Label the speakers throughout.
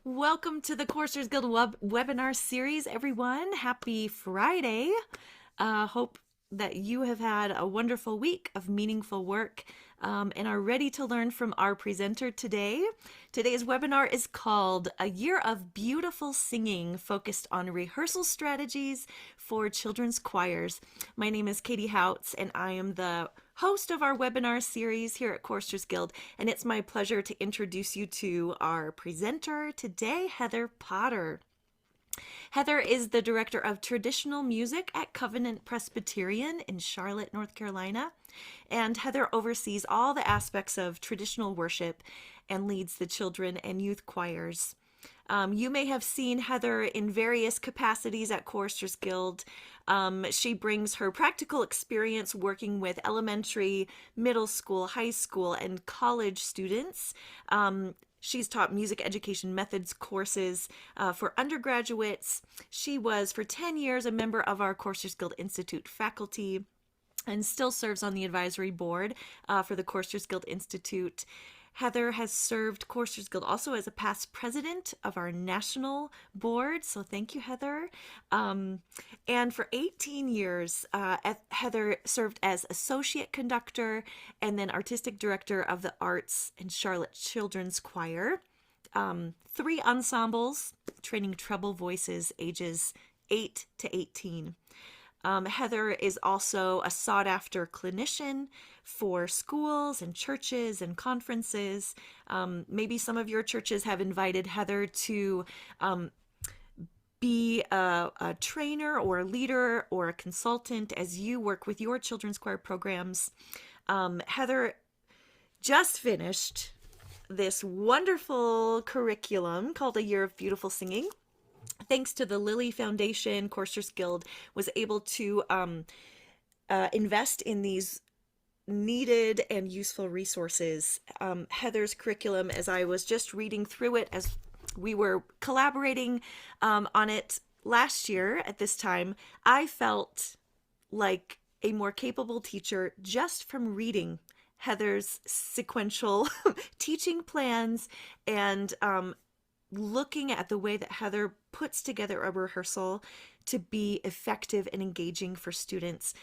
Speaker 1: Welcome to the Courser's Guild webinar series, everyone. Happy Friday. Hope that you have had a wonderful week of meaningful work and are ready to learn from our presenter today. Today's webinar is called A Year of Beautiful Singing, focused on rehearsal strategies for children's choirs. My name is Katie Houts, and I am the host of our webinar series here at Choristers Guild, and it's my pleasure to introduce you to our presenter today, Heather Potter. Heather is the director of traditional music at Covenant Presbyterian in Charlotte, North Carolina. And Heather oversees all the aspects of traditional worship and leads the children and youth choirs. You may have seen Heather in various capacities at Choristers Guild. She brings her practical experience working with elementary, middle school, high school, and college students. She's taught music education methods courses for undergraduates. She was for 10 years a member of our Choristers Guild Institute faculty and still serves on the advisory board for the Choristers Guild Institute. Heather has served Choristers Guild also as a past president of our national board. So thank you, Heather. And for 18 years, Heather served as associate conductor and then artistic director of the Arts and Charlotte Children's Choir. 3 ensembles, training treble voices ages 8 to 18. Heather is also a sought after clinician for schools and churches and conferences. Maybe some of your churches have invited Heather to be a trainer or a leader or a consultant as you work with your children's choir programs. Heather just finished this wonderful curriculum called A Year of Beautiful Singing. Thanks to the Lilly Foundation, Choristers Guild was able to invest in these needed and useful resources. Heather's curriculum, as I was just reading through it, as we were collaborating on it last year at this time, I felt like a more capable teacher just from reading Heather's sequential teaching plans and looking at the way that Heather puts together a rehearsal to be effective and engaging for students.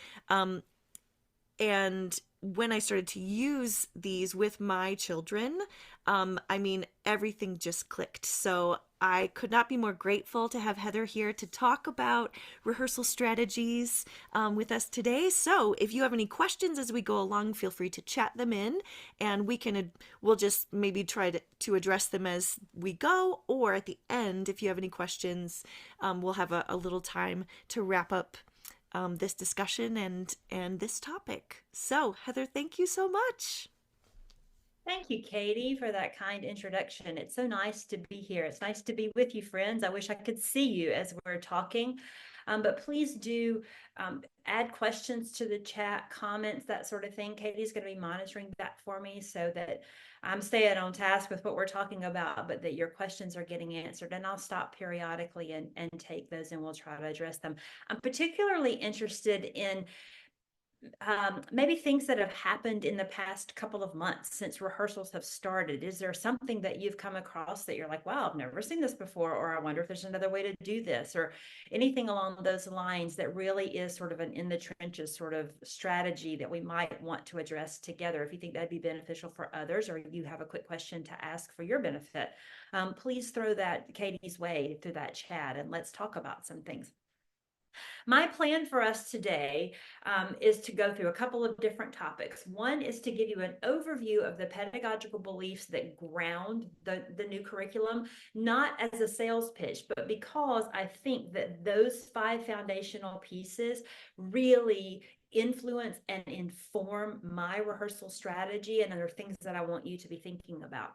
Speaker 1: And when I started to use these with my children, everything just clicked. So I could not be more grateful to have Heather here to talk about rehearsal strategies with us today. So if you have any questions as we go along, feel free to chat them in, and we'll just maybe try to address them as we go, or at the end, if you have any questions, we'll have a little time to wrap up this discussion and this topic. So Heather, thank you so much.
Speaker 2: Thank you, Katie, for that kind introduction. It's so nice to be here. It's nice to be with you, friends. I wish I could see you as we're talking. But please do add questions to the chat, comments, that sort of thing. Katie's going to be monitoring that for me so that I'm staying on task with what we're talking about, but that your questions are getting answered. And I'll stop periodically and take those, and we'll try to address them. I'm particularly interested in maybe things that have happened in the past couple of months since rehearsals have started. Is there something that you've come across that you're like, wow, I've never seen this before, or I wonder if there's another way to do this, or anything along those lines that really is sort of an in the trenches sort of strategy that we might want to address together? If you think that'd be beneficial for others, or you have a quick question to ask for your benefit, please throw that Katie's way through that chat, and let's talk about some things. My plan for us today is to go through a couple of different topics. One is to give you an overview of the pedagogical beliefs that ground the new curriculum, not as a sales pitch, but because I think that those 5 foundational pieces really influence and inform my rehearsal strategy and other things that I want you to be thinking about.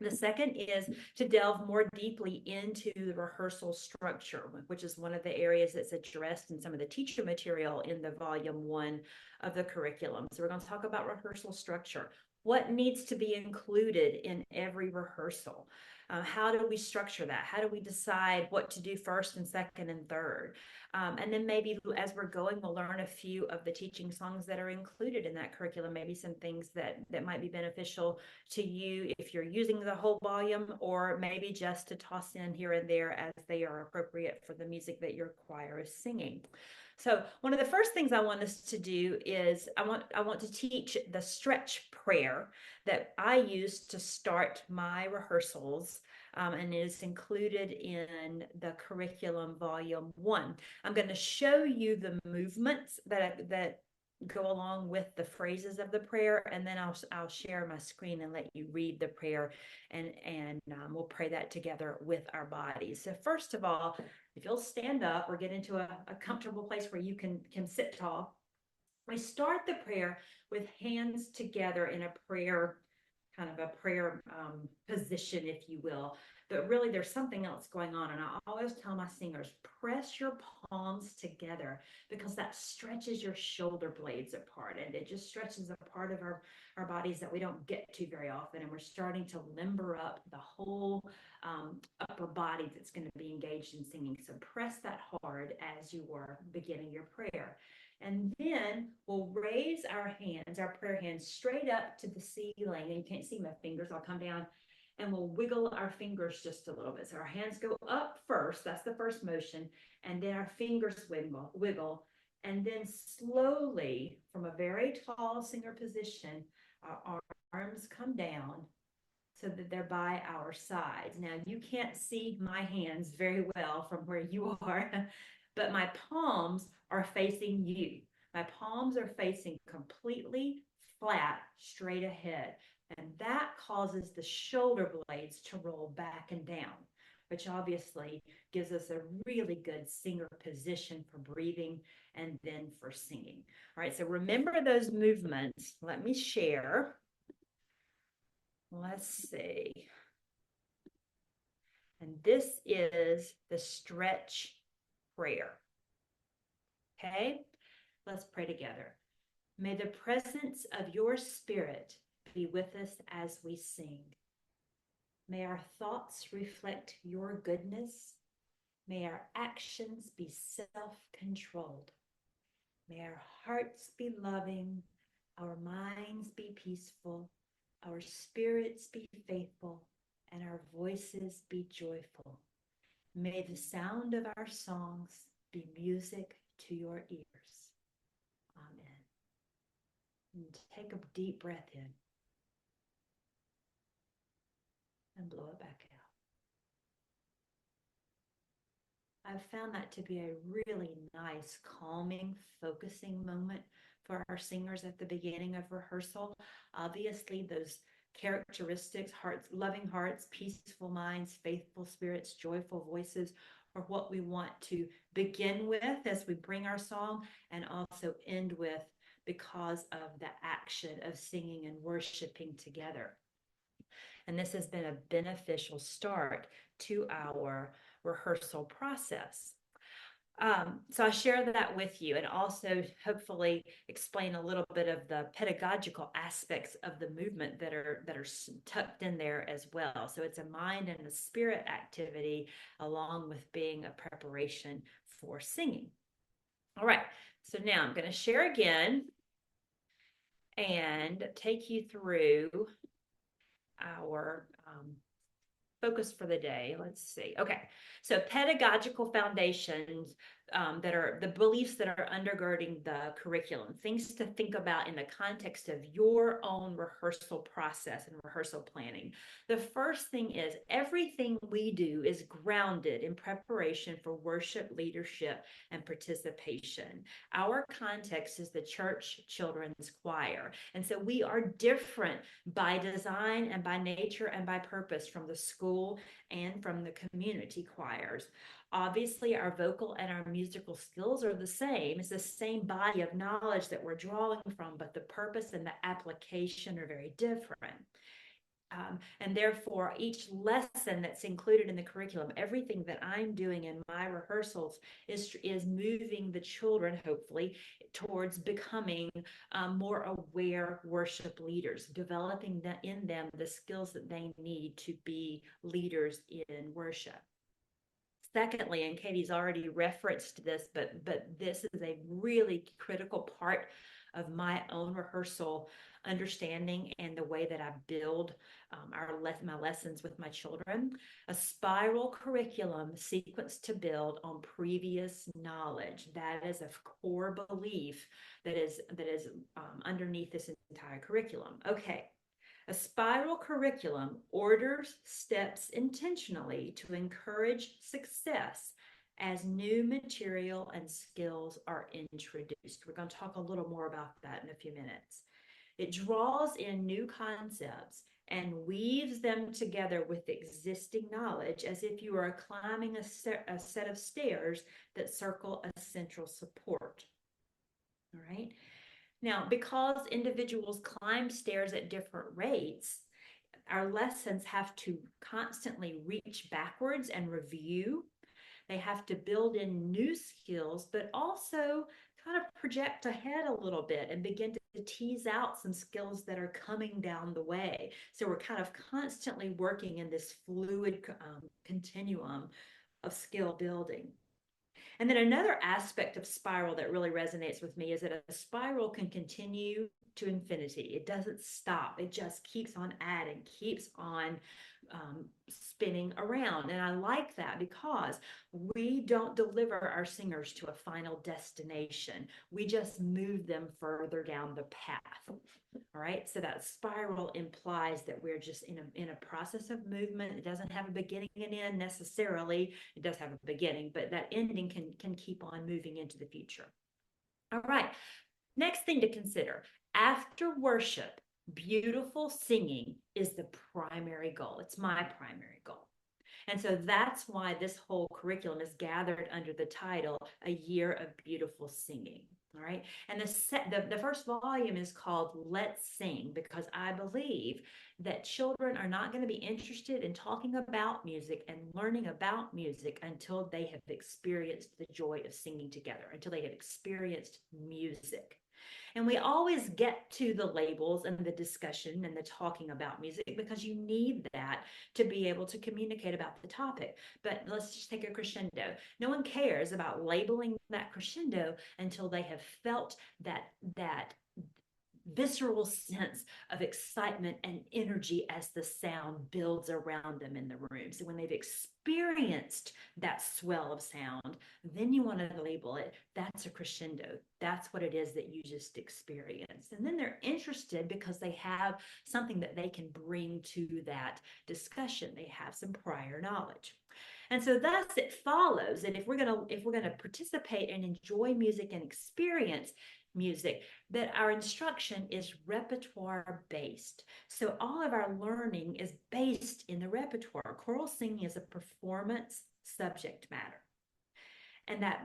Speaker 2: The second is to delve more deeply into the rehearsal structure, which is one of the areas that's addressed in some of the teacher material in the volume 1 of the curriculum. So we're going to talk about rehearsal structure. What needs to be included in every rehearsal? How do we structure that? How do we decide what to do first and second and third? And then maybe as we're going, we'll learn a few of the teaching songs that are included in that curriculum, maybe some things that might be beneficial to you if you're using the whole volume, or maybe just to toss in here and there as they are appropriate for the music that your choir is singing. So one of the first things I want us to do is I want to teach the stretch prayer that I use to start my rehearsals. And it is included in the curriculum volume 1. I'm going to show you the movements that go along with the phrases of the prayer, and then I'll share my screen and let you read the prayer, and we'll pray that together with our bodies. So first of all, if you'll stand up or get into a comfortable place where you can sit tall, we start the prayer with hands together in a prayer, kind of a prayer position, if you will. But really, there's something else going on. And I always tell my singers, press your palms together, because that stretches your shoulder blades apart. And it just stretches a part of our bodies that we don't get to very often. And we're starting to limber up the whole upper body that's going to be engaged in singing. So press that hard as you are beginning your prayer. And then we'll raise our hands, our prayer hands, straight up to the ceiling. And you can't see my fingers, I'll come down, and we'll wiggle our fingers just a little bit. So our hands go up first, that's the first motion, and then our fingers wiggle. And then slowly, from a very tall singer position, our arms come down so that they're by our sides. Now, you can't see my hands very well from where you are, but my palms are facing you. My palms are facing completely flat, straight ahead. And that causes the shoulder blades to roll back and down, which obviously gives us a really good singer position for breathing and then for singing. All right, so remember those movements. Let me share. Let's see. And this is the stretch prayer. Okay, let's pray together. May the presence of your spirit be with us as we sing. May our thoughts reflect your goodness. May our actions be self-controlled. May our hearts be loving, our minds be peaceful, our spirits be faithful, and our voices be joyful. May the sound of our songs be music to your ears. Amen. And take a deep breath in and blow it back out. I've found that to be a really nice, calming, focusing moment for our singers at the beginning of rehearsal. Obviously, those characteristics, hearts, loving hearts, peaceful minds, faithful spirits, joyful voices, are what we want to begin with as we bring our song, and also end with because of the action of singing and worshiping together. And this has been a beneficial start to our rehearsal process. So I share that with you, and also hopefully explain a little bit of the pedagogical aspects of the movement that are tucked in there as well. So it's a mind and a spirit activity, along with being a preparation for singing. All right, so now I'm going to share again and take you through our focus for the day. Let's see. Okay. So pedagogical foundations, that are the beliefs that are undergirding the curriculum, things to think about in the context of your own rehearsal process and rehearsal planning. The first thing is everything we do is grounded in preparation for worship, leadership, and participation. Our context is the church children's choir. And so we are different by design and by nature and by purpose from the school and from the community choirs. Obviously, our vocal and our musical skills are the same. It's the same body of knowledge that we're drawing from, but the purpose and the application are very different. And therefore, each lesson that's included in the curriculum, everything that I'm doing in my rehearsals is moving the children, hopefully, towards becoming more aware worship leaders, developing in them the skills that they need to be leaders in worship. Secondly, and Katie's already referenced this, but this is a really critical part of my own rehearsal understanding and the way that I build my lessons with my children. A spiral curriculum sequence to build on previous knowledge. That is a core belief that is underneath this entire curriculum. Okay, a spiral curriculum orders steps intentionally to encourage success as new material and skills are introduced. We're going to talk a little more about that in a few minutes. It draws in new concepts and weaves them together with existing knowledge as if you are climbing a set of stairs that circle a central support. All right. Now, because individuals climb stairs at different rates, our lessons have to constantly reach backwards and review. They have to build in new skills, but also kind of project ahead a little bit and begin to tease out some skills that are coming down the way. So we're kind of constantly working in this fluid continuum of skill building. And then another aspect of spiral that really resonates with me is that a spiral can continue to infinity. It doesn't stop. It just keeps on adding, keeps on spinning around. And I like that because we don't deliver our singers to a final destination. We just move them further down the path. All right. So that spiral implies that we're just in a process of movement. It doesn't have a beginning and end necessarily. It does have a beginning, but that ending can keep on moving into the future. All right. Next thing to consider, after worship, beautiful singing is the primary goal. It's my primary goal. And so that's why this whole curriculum is gathered under the title, A Year of Beautiful Singing. All right. And the first volume is called Let's Sing, because I believe that children are not going to be interested in talking about music and learning about music until they have experienced the joy of singing together, until they have experienced music. And we always get to the labels and the discussion and the talking about music because you need that to be able to communicate about the topic. But let's just take a crescendo. No one cares about labeling that crescendo until they have felt that visceral sense of excitement and energy as the sound builds around them in the room. So when they've experienced that swell of sound, then you want to label it. That's a crescendo. That's what it is that you just experienced. And then they're interested because they have something that they can bring to that discussion. They have some prior knowledge. And so thus it follows that if we're going to participate and enjoy music and experience music, that our instruction is repertoire based. So all of our learning is based in the repertoire. Choral singing is a performance subject matter. And that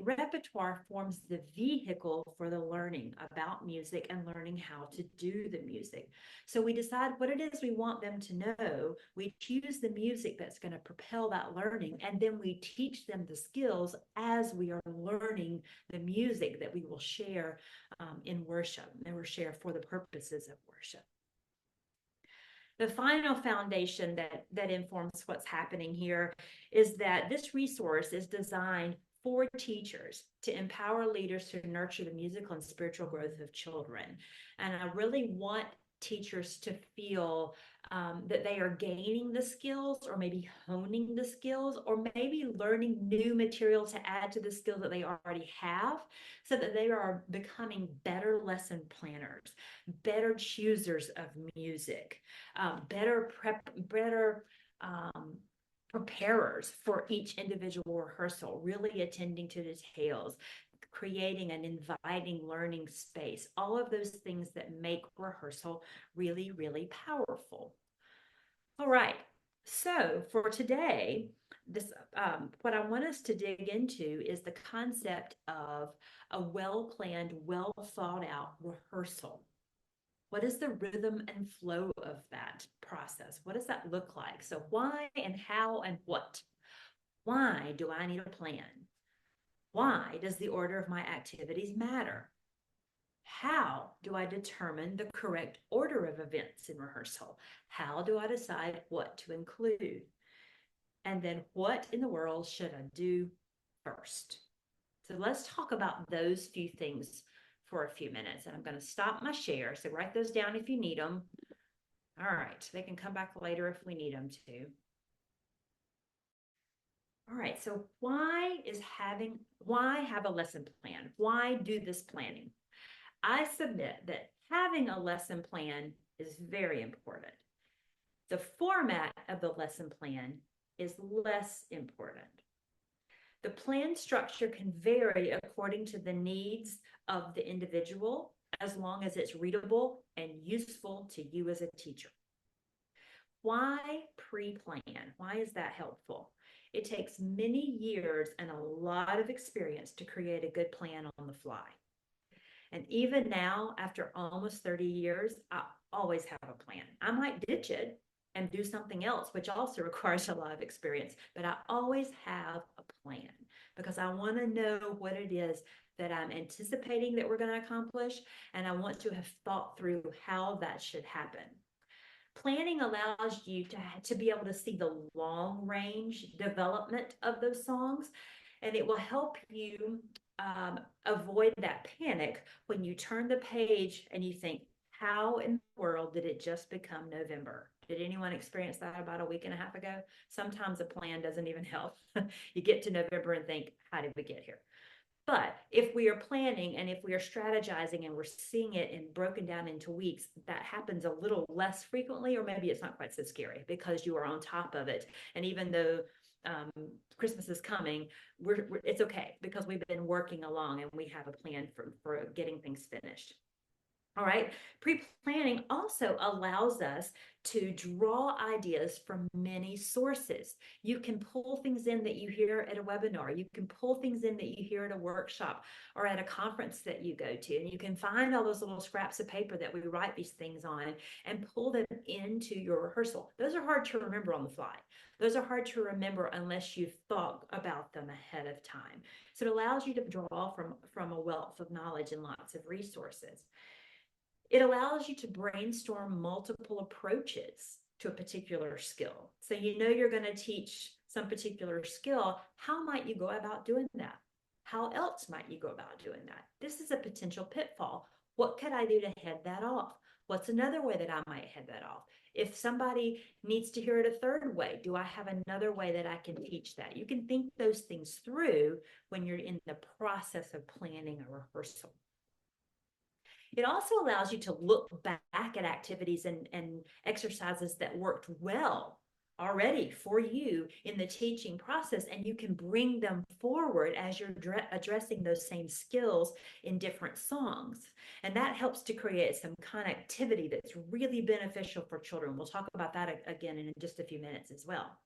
Speaker 2: repertoire forms the vehicle for the learning about music and learning how to do the music. So we decide what it is we want them to know. We choose the music that's going to propel that learning, and then we teach them the skills as we are learning the music that we will share in worship, and we'll share for the purposes of worship. The final foundation that informs what's happening here is that this resource is designed for teachers to empower leaders to nurture the musical and spiritual growth of children. And I really want teachers to feel that they are gaining the skills, or maybe honing the skills, or maybe learning new material to add to the skills that they already have, so that they are becoming better lesson planners, better choosers of music, better preparers for each individual rehearsal, really attending to details, creating an inviting learning space, all of those things that make rehearsal really, really powerful. All right. So for today, what I want us to dig into is the concept of a well-planned, well-thought-out rehearsal. What is the rhythm and flow of that process? What does that look like? So, why and how and what? Why do I need a plan? Why does the order of my activities matter? How do I determine the correct order of events in rehearsal? How do I decide what to include? And then what in the world should I do first? So let's talk about those few things for a few minutes. And I'm going to stop my share. So write those down if you need them. All right. They can come back later if we need them to. All right. So why have a lesson plan? Why do this planning? I submit that having a lesson plan is very important. The format of the lesson plan is less important. The plan structure can vary according to the needs of the individual, as long as it's readable and useful to you as a teacher. Why pre-plan? Why is that helpful? It takes many years and a lot of experience to create a good plan on the fly. And even now, after almost 30 years, I always have a plan. I might ditch it and do something else, which also requires a lot of experience, but I always have a plan because I want to know what it is that I'm anticipating that we're going to accomplish, and I want to have thought through how that should happen. Planning allows you to be able to see the long range development of those songs, and it will help you avoid that panic when you turn the page and you think, how in the world did it just become November? Did anyone experience that about a week and a half ago? Sometimes a plan doesn't even help. You get to November and think, how did we get here? But if we are planning and if we are strategizing and we're seeing it and broken down into weeks, that happens a little less frequently, or maybe it's not quite so scary because you are on top of it. And even though um, Christmas is coming, it's okay because we've been working along and we have a plan for getting things finished. All right. Pre-planning also allows us to draw ideas from many sources. You can pull things in that you hear at a webinar. You can pull things in that you hear at a workshop or at a conference that you go to. And you can find all those little scraps of paper that we write these things on and pull them into your rehearsal. Those are hard to remember on the fly. Those are hard to remember unless you've thought about them ahead of time. So it allows you to draw from a wealth of knowledge and lots of resources. It allows you to brainstorm multiple approaches to a particular skill. So you know you're going to teach some particular skill. How might you go about doing that? How else might you go about doing that? This is a potential pitfall. What could I do to head that off? What's another way that I might head that off? If somebody needs to hear it a third way, do I have another way that I can teach that? You can think those things through when you're in the process of planning a rehearsal. It also allows you to look back at activities and exercises that worked well already for you in the teaching process, and you can bring them forward as you're addressing those same skills in different songs. And that helps to create some connectivity that's really beneficial for children. We'll talk about that again in just a few minutes as well.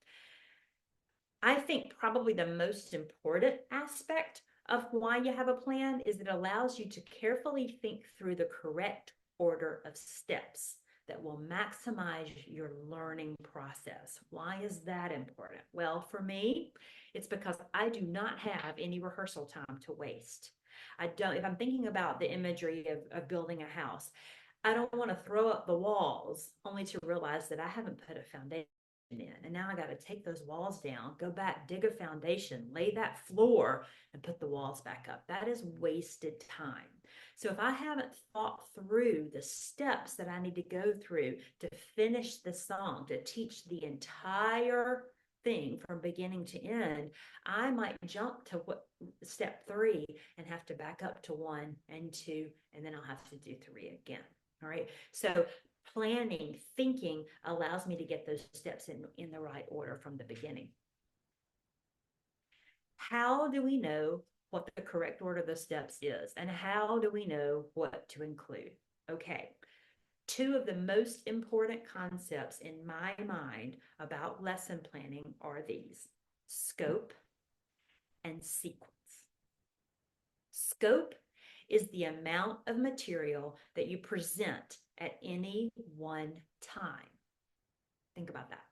Speaker 2: I think probably the most important aspect of why you have a plan is it allows you to carefully think through the correct order of steps that will maximize your learning process. Why is that important? Well, for me, it's because I do not have any rehearsal time to waste. I don't, if I'm thinking about the imagery of building a house, I don't want to throw up the walls only to realize that I haven't put a foundation in. And now I got to take those walls down, go back, dig a foundation, lay that floor, and put the walls back up. That is wasted time. So if I haven't thought through the steps that I need to go through to finish the song, to teach the entire thing from beginning to end, I might jump to step 3 and have to back up to 1 and 2, and then I'll have to do 3 again. All right. So planning, thinking allows me to get those steps in the right order from the beginning. How do we know what the correct order of the steps is? And how do we know what to include? Okay. 2 of the most important concepts in my mind about lesson planning are these: scope and sequence. Scope is the amount of material that you present at any one time. Think about that.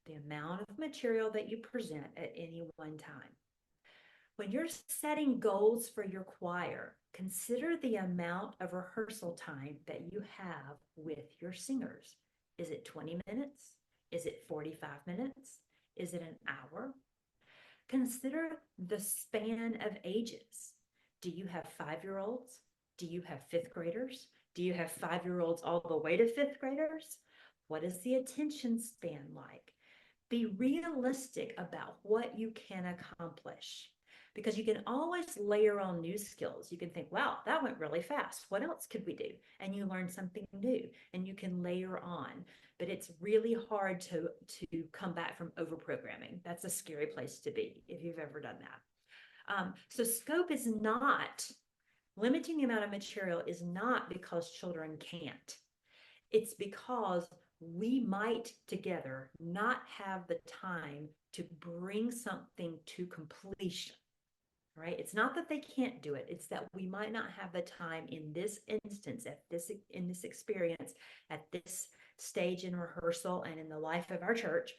Speaker 2: The amount of material that you present at any one time. When you're setting goals for your choir, consider the amount of rehearsal time that you have with your singers. Is it 20 minutes? Is it 45 minutes? Is it an hour? Consider the span of ages. Do you have 5-year-olds? Do you have fifth graders? Do you have 5-year-olds all the way to fifth graders? What is the attention span like? Be realistic about what you can accomplish, because you can always layer on new skills. You can think, wow, that went really fast. What else could we do? And you learn something new and you can layer on. But it's really hard to come back from over programming. That's a scary place to be if you've ever done that. So scope is not limiting the amount of material, is not because children can't. It's because we might together not have the time to bring something to completion, right? It's not that they can't do it. It's that we might not have the time in this instance, in this experience, at this stage in rehearsal and in the life of our church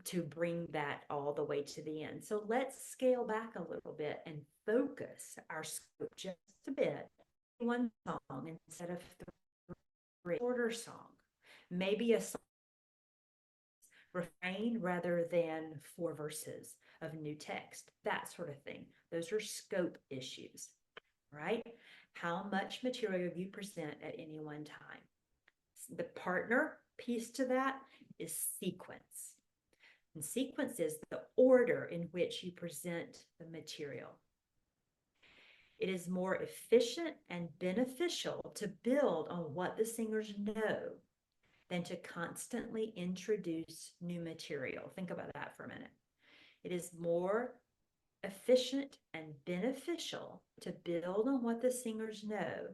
Speaker 2: to bring that all the way to the end. So let's scale back a little bit and focus our scope just a bit. One song instead of three, shorter song. Maybe a refrain rather than 4 verses of new text, that sort of thing. Those are scope issues, right? How much material you present at any one time. The partner piece to that is sequence. And sequence is the order in which you present the material. It is more efficient and beneficial to build on what the singers know than to constantly introduce new material. Think about that for a minute. It is more efficient and beneficial to build on what the singers know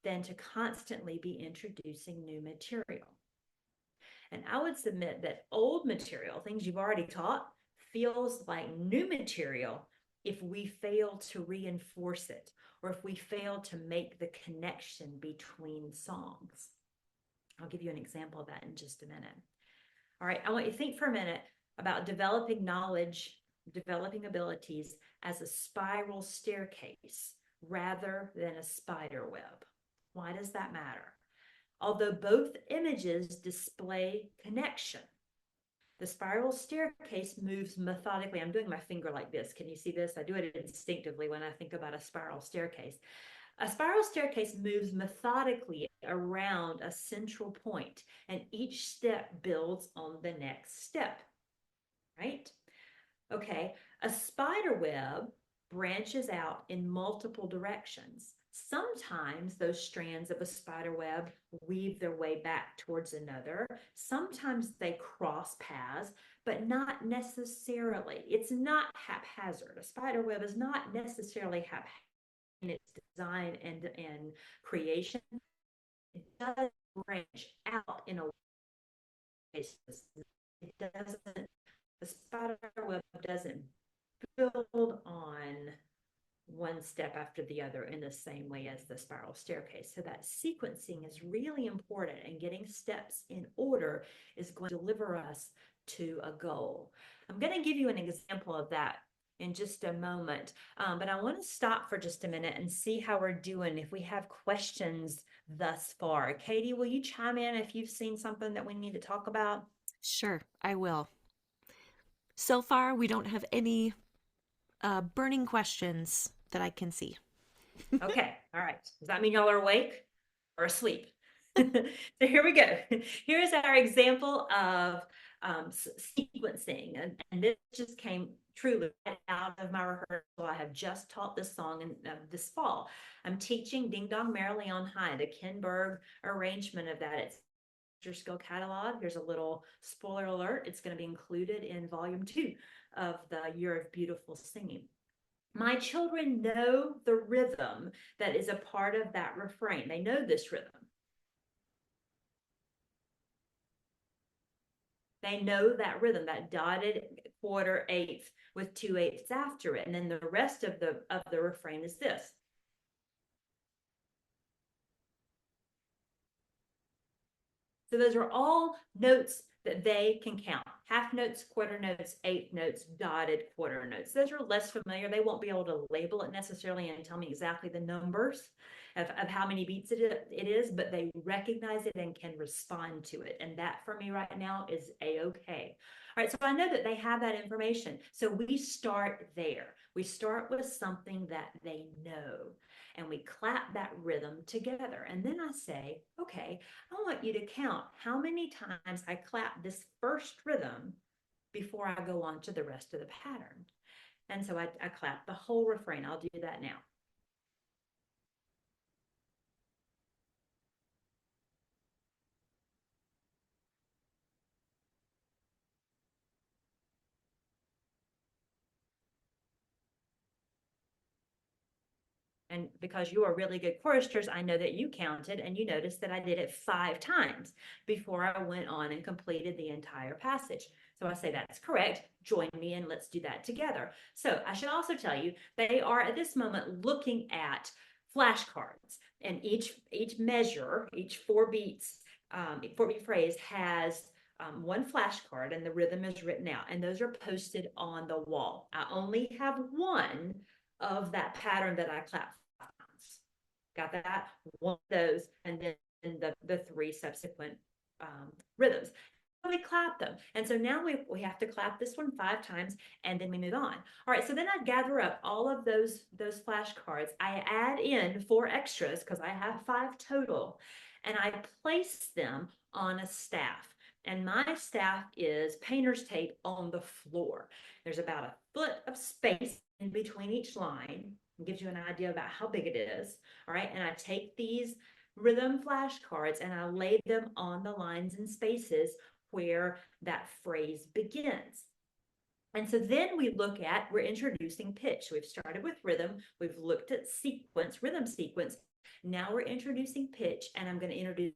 Speaker 2: than to constantly be introducing new material. And I would submit that old material, things you've already taught, feels like new material if we fail to reinforce it, or if we fail to make the connection between songs. I'll give you an example of that in just a minute. All right, I want you to think for a minute about developing knowledge, developing abilities as a spiral staircase rather than a spider web. Why does that matter? Although both images display connection, the spiral staircase moves methodically. I'm doing my finger like this. Can you see this? I do it instinctively when I think about a spiral staircase. A spiral staircase moves methodically around a central point, and each step builds on the next step, right? Okay, a spider web branches out in multiple directions. Sometimes those strands of a spider web weave their way back towards another. Sometimes they cross paths, but not necessarily. It's not haphazard. A spider web is not necessarily haphazard in its design and creation. It does branch out in a way. It doesn't, the spider web doesn't build on one step after the other in the same way as the spiral staircase. So that sequencing is really important, and getting steps in order is going to deliver us to a goal. I'm going to give you an example of that in just a moment, but I want to stop for just a minute and see how we're doing, if we have questions thus far. Katie, will you chime in if you've seen something that we need to talk about?
Speaker 1: Sure, I will. So far, we don't have any burning questions that I can see.
Speaker 2: Okay, all right. Does that mean y'all are awake or asleep? So here we go. Here's our example of sequencing. And this just came truly out of my rehearsal. I have just taught this song this fall. I'm teaching Ding Dong Merrily on High, the Ken Berg arrangement of that. It's your skill catalog. Here's a little spoiler alert. It's going to be included in volume 2 of the Year of Beautiful Singing. My children know the rhythm that is a part of that refrain. They know this rhythm. They know that rhythm, that dotted quarter eighth with 2/8 after it. And then the rest of the refrain is this. So those are all notes that they can count half notes, quarter notes, eighth notes, dotted quarter notes. Those are less familiar. They won't be able to label it necessarily and tell me exactly the numbers of how many beats it is, but they recognize it and can respond to it. And that for me right now is a-okay. All right, so I know that they have that information. So we start there. We start with something that they know and we clap that rhythm together. And then I say, okay, I want you to count how many times I clap this first rhythm before I go on to the rest of the pattern. And so I clap the whole refrain. I'll do that now. And because you are really good choristers, I know that you counted and you noticed that I did it 5 times before I went on and completed the entire passage. So I say that's correct. Join me and let's do that together. So I should also tell you, they are at this moment looking at flashcards, and each measure, each 4 beats, 4 beat phrase has one flashcard, and the rhythm is written out, and those are posted on the wall. I only have one of that pattern that I clap. Got that? One of those, and then the 3 subsequent rhythms. We clap them. And so now we have to clap this one 5 times and then we move on. All right, so then I gather up all of those flashcards. I add in 4 extras because I have 5 total, and I place them on a staff. And my staff is painter's tape on the floor. There's about a foot of space in between each line. It gives you an idea about how big it is. All right, and I take these rhythm flashcards and I lay them on the lines and spaces where that phrase begins. And so then we're introducing pitch. We've started with rhythm, we've looked at sequence, rhythm sequence. Now we're introducing pitch, and I'm going to introduce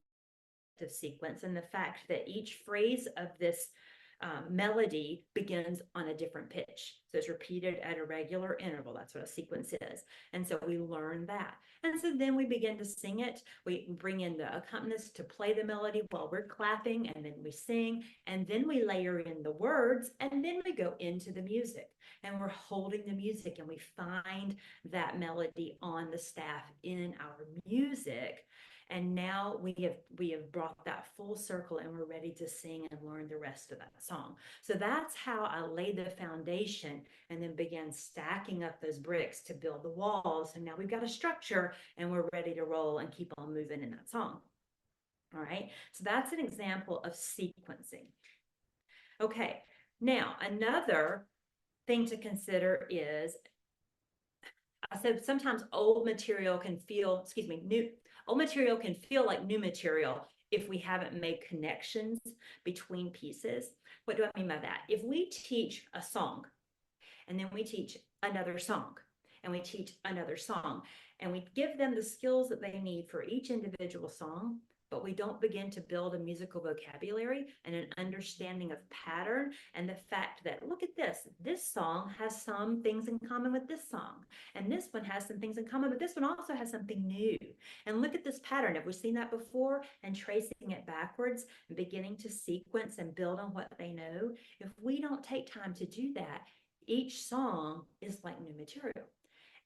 Speaker 2: sequence and the fact that each phrase of this melody begins on a different pitch. So it's repeated at a regular interval. That's what a sequence is. And so we learn that. And so then we begin to sing it. We bring in the accompanist to play the melody while we're clapping, and then we sing, and then we layer in the words, and then we go into the music. And we're holding the music, and we find that melody on the staff in our music. And now we have brought that full circle, and we're ready to sing and learn the rest of that song. So that's how I laid the foundation and then began stacking up those bricks to build the walls. And now we've got a structure and we're ready to roll and keep on moving in that song. All right, so that's an example of sequencing. Okay, now another thing to consider is, I said sometimes old material can feel, old material can feel like new material if we haven't made connections between pieces. What do I mean by that? If we teach a song and then we teach another song and we teach another song and we give them the skills that they need for each individual song, but we don't begin to build a musical vocabulary and an understanding of pattern and the fact that, look at this song has some things in common with this song, and this one has some things in common, but this one also has something new. And look at this pattern. Have we seen that before? And tracing it backwards and beginning to sequence and build on what they know. If we don't take time to do that, each song is like new material.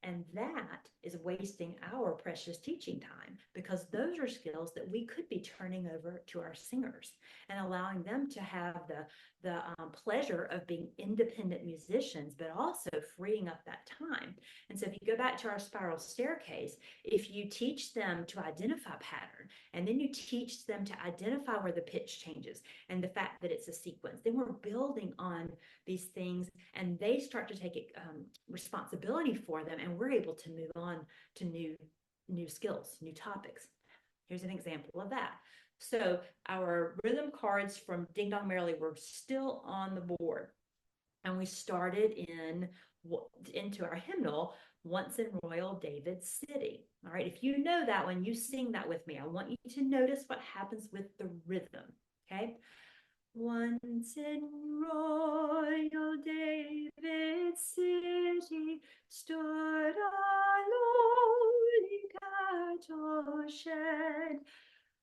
Speaker 2: And that is wasting our precious teaching time, because those are skills that we could be turning over to our singers and allowing them to have the pleasure of being independent musicians, but also freeing up that time. And so if you go back to our spiral staircase, if you teach them to identify pattern, and then you teach them to identify where the pitch changes and the fact that it's a sequence, then we're building on these things, and they start to take responsibility for them, and we're able to move on to new skills, new topics. Here's an example of that. So our rhythm cards from Ding Dong Merrily were still on the board, and we started into our hymnal, Once in Royal David City. All right, if you know that one, you sing that with me. I want you to notice what happens with the rhythm. Okay, once in royal David's city stood a lowly cattle shed,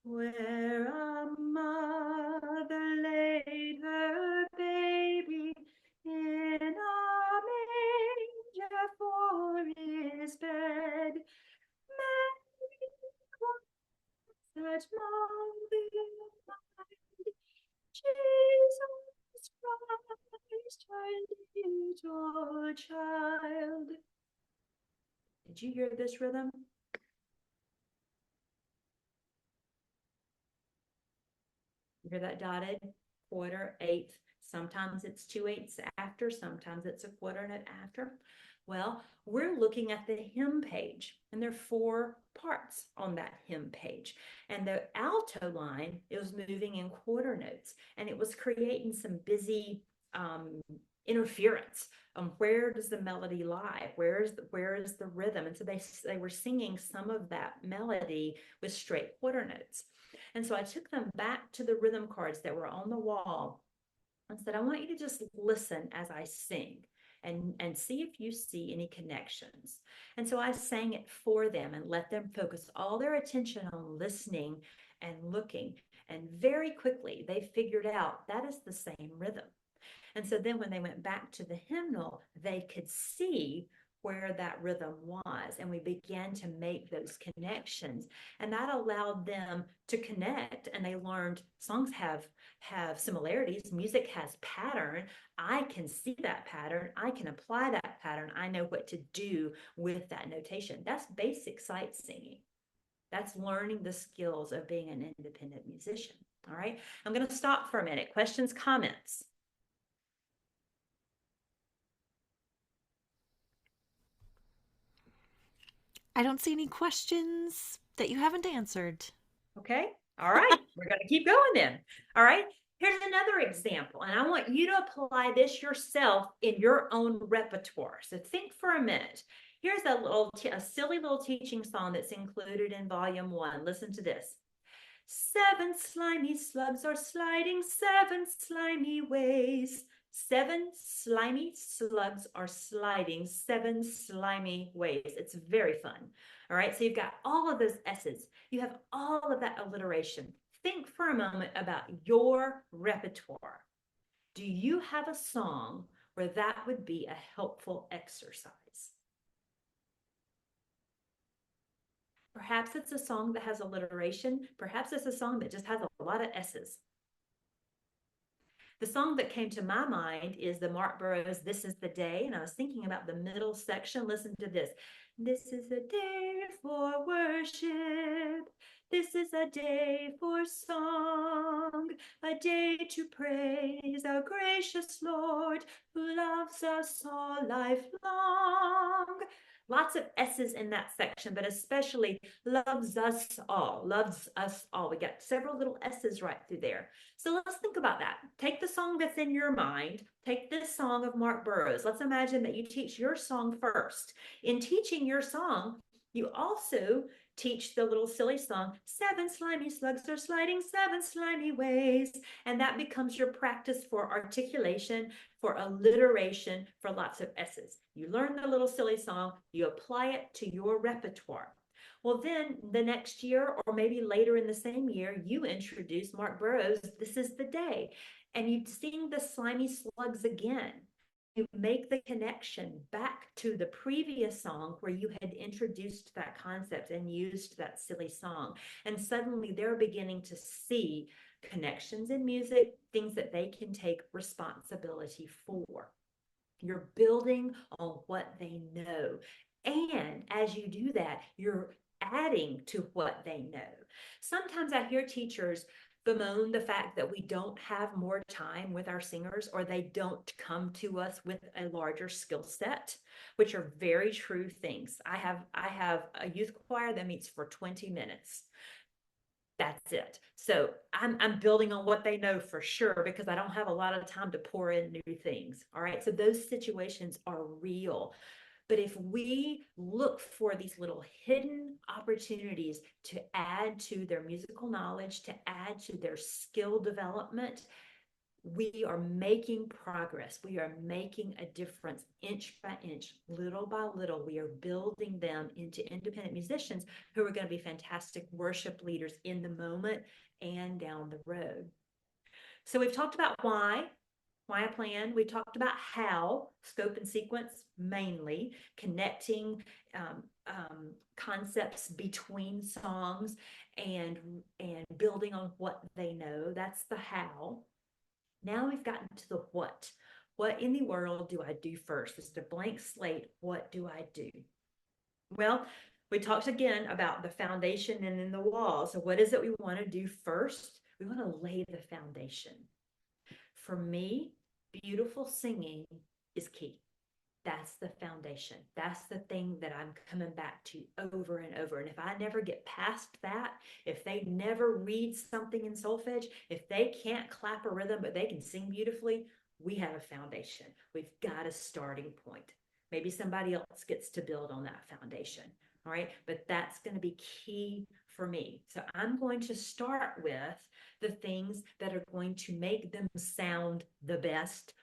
Speaker 2: Where a mother laid her baby in a manger for his bed. Mary, that mother mind, Jesus Christ, her little child. Did you hear this rhythm? You hear that dotted? Quarter, eighth. Sometimes it's 2/8 after, sometimes it's a quarter note after. Well, we're looking at the hymn page, and there are 4 parts on that hymn page. And the alto line is moving in quarter notes, and it was creating some busy interference. Where does the melody lie? Where is the rhythm? And so they were singing some of that melody with straight quarter notes. And so I took them back to the rhythm cards that were on the wall and said, I want you to just listen as I sing and see if you see any connections. And so I sang it for them and let them focus all their attention on listening and looking. And very quickly, they figured out that is the same rhythm. And so then when they went back to the hymnal, they could see where that rhythm was. And we began to make those connections. And that allowed them to connect. And they learned songs have similarities. Music has pattern. I can see that pattern. I can apply that pattern. I know what to do with that notation. That's basic sight singing. That's learning the skills of being an independent musician. All right. I'm going to stop for a minute. Questions, comments?
Speaker 1: I don't see any questions that you haven't answered.
Speaker 2: Okay. All right. We're going to keep going then. All right. Here's another example, and I want you to apply this yourself in your own repertoire. So think for a minute. Here's a silly little teaching song that's included in volume 1. Listen to this. 7 slimy slugs are sliding 7 slimy ways. 7 slimy slugs are sliding 7 slimy ways. It's very fun. All right, so you've got all of those S's. You have all of that alliteration. Think for a moment about your repertoire. Do you have a song where that would be a helpful exercise? Perhaps it's a song that has alliteration. Perhaps it's a song that just has a lot of S's. The song that came to my mind is the Mark Burroughs This Is the Day. And I was thinking about the middle section. Listen to this. This is a day for worship. This is a day for song, a day to praise our gracious Lord who loves us all lifelong. Lots of S's in that section, but especially loves us all, loves us all. We got several little S's right through there. So let's think about that. Take the song that's in your mind. Take this song of Mark Burroughs. Let's imagine that you teach your song first. In teaching your song, you also teach the little silly song, 7 slimy slugs are sliding 7 slimy ways. And that becomes your practice for articulation, for alliteration, for lots of S's. You learn the little silly song, you apply it to your repertoire. Well, then the next year, or maybe later in the same year, you introduce Mark Burroughs, This Is the Day, and you sing the slimy slugs again. You make the connection back to the previous song where you had introduced that concept and used that silly song. And suddenly they're beginning to see connections in music, things that they can take responsibility for. You're building on what they know. And as you do that, you're adding to what they know. Sometimes I hear teachers bemoan the fact that we don't have more time with our singers, or they don't come to us with a larger skill set, which are very true things. I have a youth choir that meets for 20 minutes. That's it. So I'm building on what they know for sure, because I don't have a lot of time to pour in new things. All right. So those situations are real. But if we look for these little hidden opportunities to add to their musical knowledge, to add to their skill development, we are making progress. We are making a difference inch by inch, little by little. We are building them into independent musicians who are going to be fantastic worship leaders in the moment and down the road. So we've talked about why I plan. We talked about how, scope and sequence mainly, connecting concepts between songs and building on what they know. That's the how. Now we've gotten to the what. What in the world do I do first? It's a blank slate. What do I do? Well, we talked again about the foundation and then the wall. So, what is it we want to do first? We want to lay the foundation. For me, beautiful singing is key. That's the foundation. That's the thing that I'm coming back to over and over. And if I never get past that, if they never read something in solfege, if they can't clap a rhythm, but they can sing beautifully, we have a foundation. We've got a starting point. Maybe somebody else gets to build on that foundation. All right. But that's going to be key for me. So I'm going to start with the things that are going to make them sound the best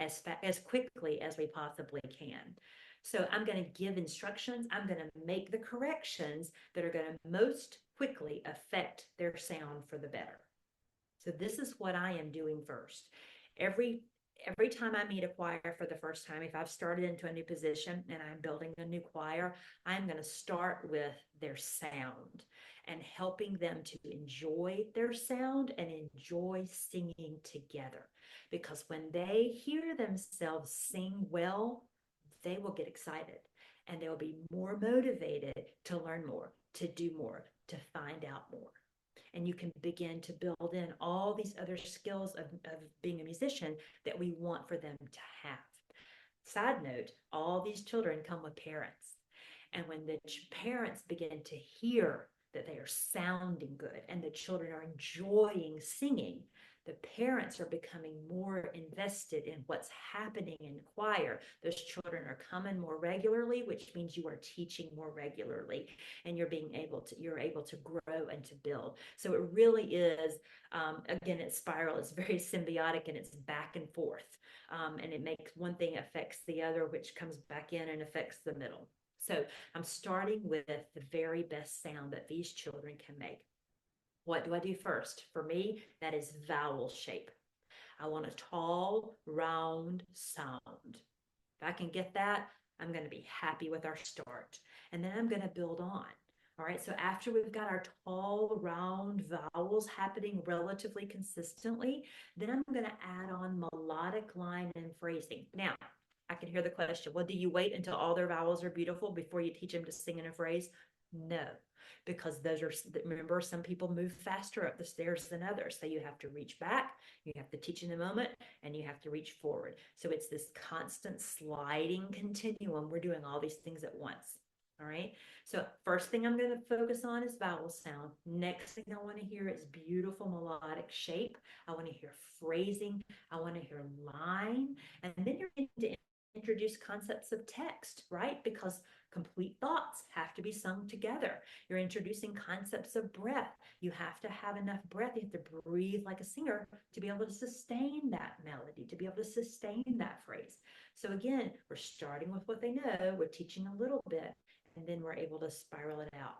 Speaker 2: as quickly as we possibly can. So I'm going to give instructions. I'm going to make the corrections that are going to most quickly affect their sound for the better. So this is what I am doing first. Every every time I meet a choir for the first time, if I've started into a new position and I'm building a new choir, I'm going to start with their sound and helping them to enjoy their sound and enjoy singing together. Because when they hear themselves sing well, they will get excited and they'll be more motivated to learn more, to do more, to find out more. And you can begin to build in all these other skills of being a musician that we want for them to have. Side note, all these children come with parents. And when the parents begin to hear that they are sounding good and the children are enjoying singing, the parents are becoming more invested in what's happening in choir. Those children are coming more regularly, which means you are teaching more regularly and you're able to grow and to build. So it really is, again, it's spiral. It's very symbiotic and it's back and forth. And it makes one thing affects the other, which comes back in and affects the middle. So I'm starting with the very best sound that these children can make. What do I do first? For me, that is vowel shape. I want a tall, round sound. If I can get that, I'm going to be happy with our start. And then I'm going to build on. All right, so after we've got our tall, round vowels happening relatively consistently, then I'm going to add on melodic line and phrasing. Now, I can hear the question, well, do you wait until all their vowels are beautiful before you teach them to sing in a phrase? No, because those are, remember, some people move faster up the stairs than others. So you have to reach back, you have to teach in the moment, and you have to reach forward. So it's this constant sliding continuum. We're doing all these things at once. All right. So first thing I'm going to focus on is vowel sound. Next thing I want to hear is beautiful melodic shape. I want to hear phrasing. I want to hear line. And then you're going to introduce concepts of text, right? Because complete thoughts have to be sung together. You're introducing concepts of breath. You have to have enough breath. You have to breathe like a singer to be able to sustain that melody, to be able to sustain that phrase. So again, we're starting with what they know, we're teaching a little bit, and then we're able to spiral it out.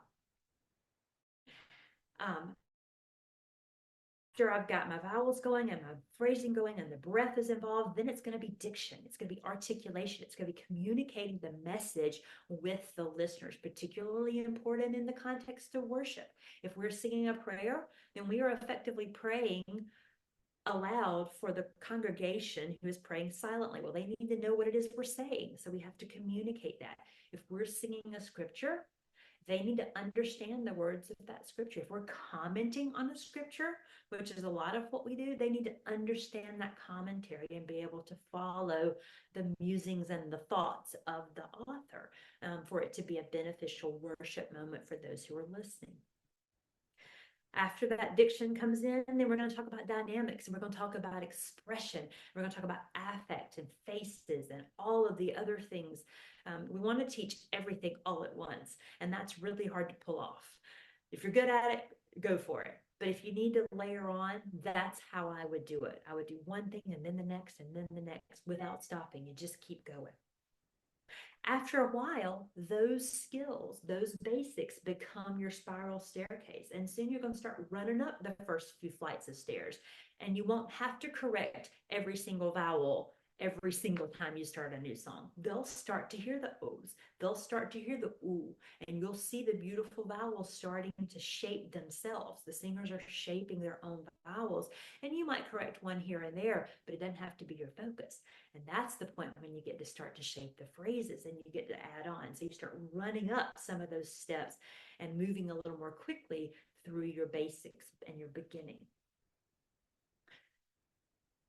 Speaker 2: After I've got my vowels going and my phrasing going and the breath is involved, then it's going to be diction. It's going to be articulation. It's going to be communicating the message with the listeners, particularly important in the context of worship. If we're singing a prayer, then we are effectively praying aloud for the congregation who is praying silently. Well, they need to know what it is we're saying. So we have to communicate that. If we're singing a scripture, they need to understand the words of that scripture. If we're commenting on a scripture, which is a lot of what we do, they need to understand that commentary and be able to follow the musings and the thoughts of the author for it to be a beneficial worship moment for those who are listening. After that diction comes in, then we're going to talk about dynamics and we're going to talk about expression. We're going to talk about affect and faces and all of the other things. We want to teach everything all at once, and that's really hard to pull off. If you're good at it, go for it. But if you need to layer on, that's how I would do it. I would do one thing and then the next and then the next without stopping and just keep going. After a while, those skills, those basics become your spiral staircase. And soon you're going to start running up the first few flights of stairs. And you won't have to correct every single vowel every single time you start a new song. They'll start to hear the O's, they'll start to hear the ooh, and you'll see the beautiful vowels starting to shape themselves. The singers are shaping their own vowels, and you might correct one here and there, but it doesn't have to be your focus. And that's the point when you get to start to shape the phrases and you get to add on. So you start running up some of those steps and moving a little more quickly through your basics and your beginning.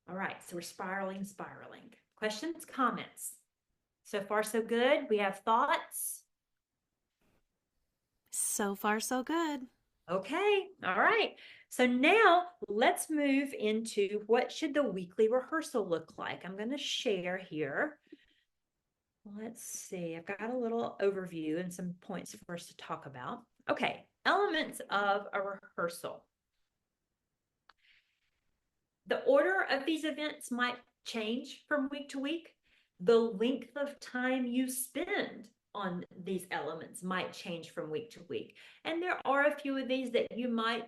Speaker 2: All right, so we're spiraling, spiraling. Questions, comments? So far, so good. We have thoughts.
Speaker 1: So far, so good.
Speaker 2: Okay, all right. So now let's move into what should the weekly rehearsal look like. I'm going to share here. Let's see, I've got a little overview and some points for us to talk about. Okay, elements of a rehearsal. The order of these events might change from week to week. The length of time you spend on these elements might change from week to week. And there are a few of these that you might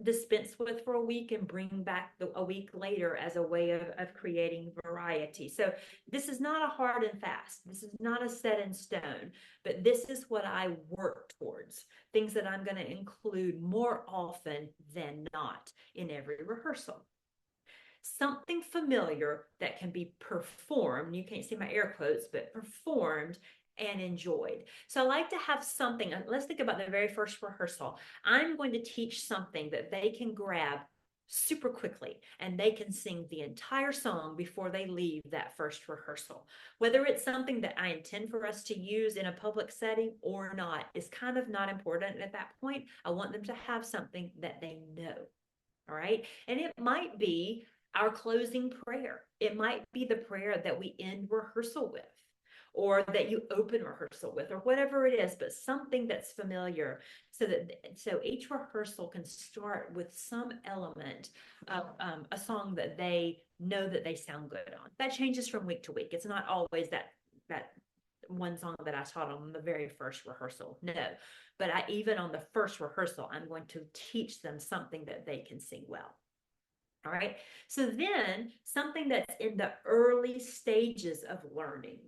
Speaker 2: dispense with for a week and bring back a week later as a way of creating variety. So this is not a hard and fast. This is not a set in stone, but this is what I work towards. Things that I'm going to include more often than not in every rehearsal. Something familiar that can be performed. You can't see my air quotes, but performed and enjoyed. So I like to have something. Let's think about the very first rehearsal. I'm going to teach something that they can grab super quickly and they can sing the entire song before they leave that first rehearsal. Whether it's something that I intend for us to use in a public setting or not is kind of not important at that point. I want them to have something that they know. All right. And it might be our closing prayer. It might be the prayer that we end rehearsal with, or that you open rehearsal with, or whatever it is, but something that's familiar, so each rehearsal can start with some element of a song that they know that they sound good on. That changes from week to week. It's not always that one song that I taught on the very first rehearsal. No, but even on the first rehearsal, I'm going to teach them something that they can sing well. All right. So then something that's in the early stages of learning.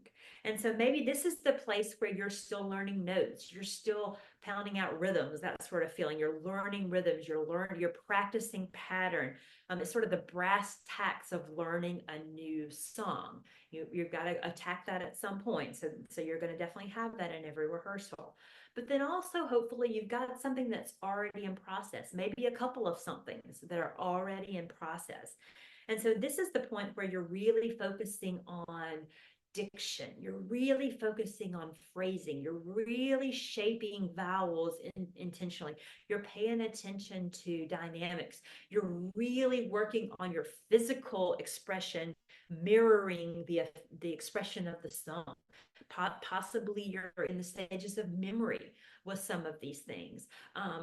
Speaker 2: And so maybe this is the place where you're still learning notes. You're still pounding out rhythms, that sort of feeling. You're learning rhythms. You're practicing pattern. It's sort of the brass tacks of learning a new song. You've got to attack that at some point. So you're going to definitely have that in every rehearsal. But then also, hopefully, you've got something that's already in process, maybe a couple of somethings that are already in process. And so this is the point where you're really focusing on diction. You're really focusing on phrasing. You're really shaping vowels intentionally. You're paying attention to dynamics. You're really working on your physical expression, mirroring the expression of the song. Possibly you're in the stages of memory with some of these things.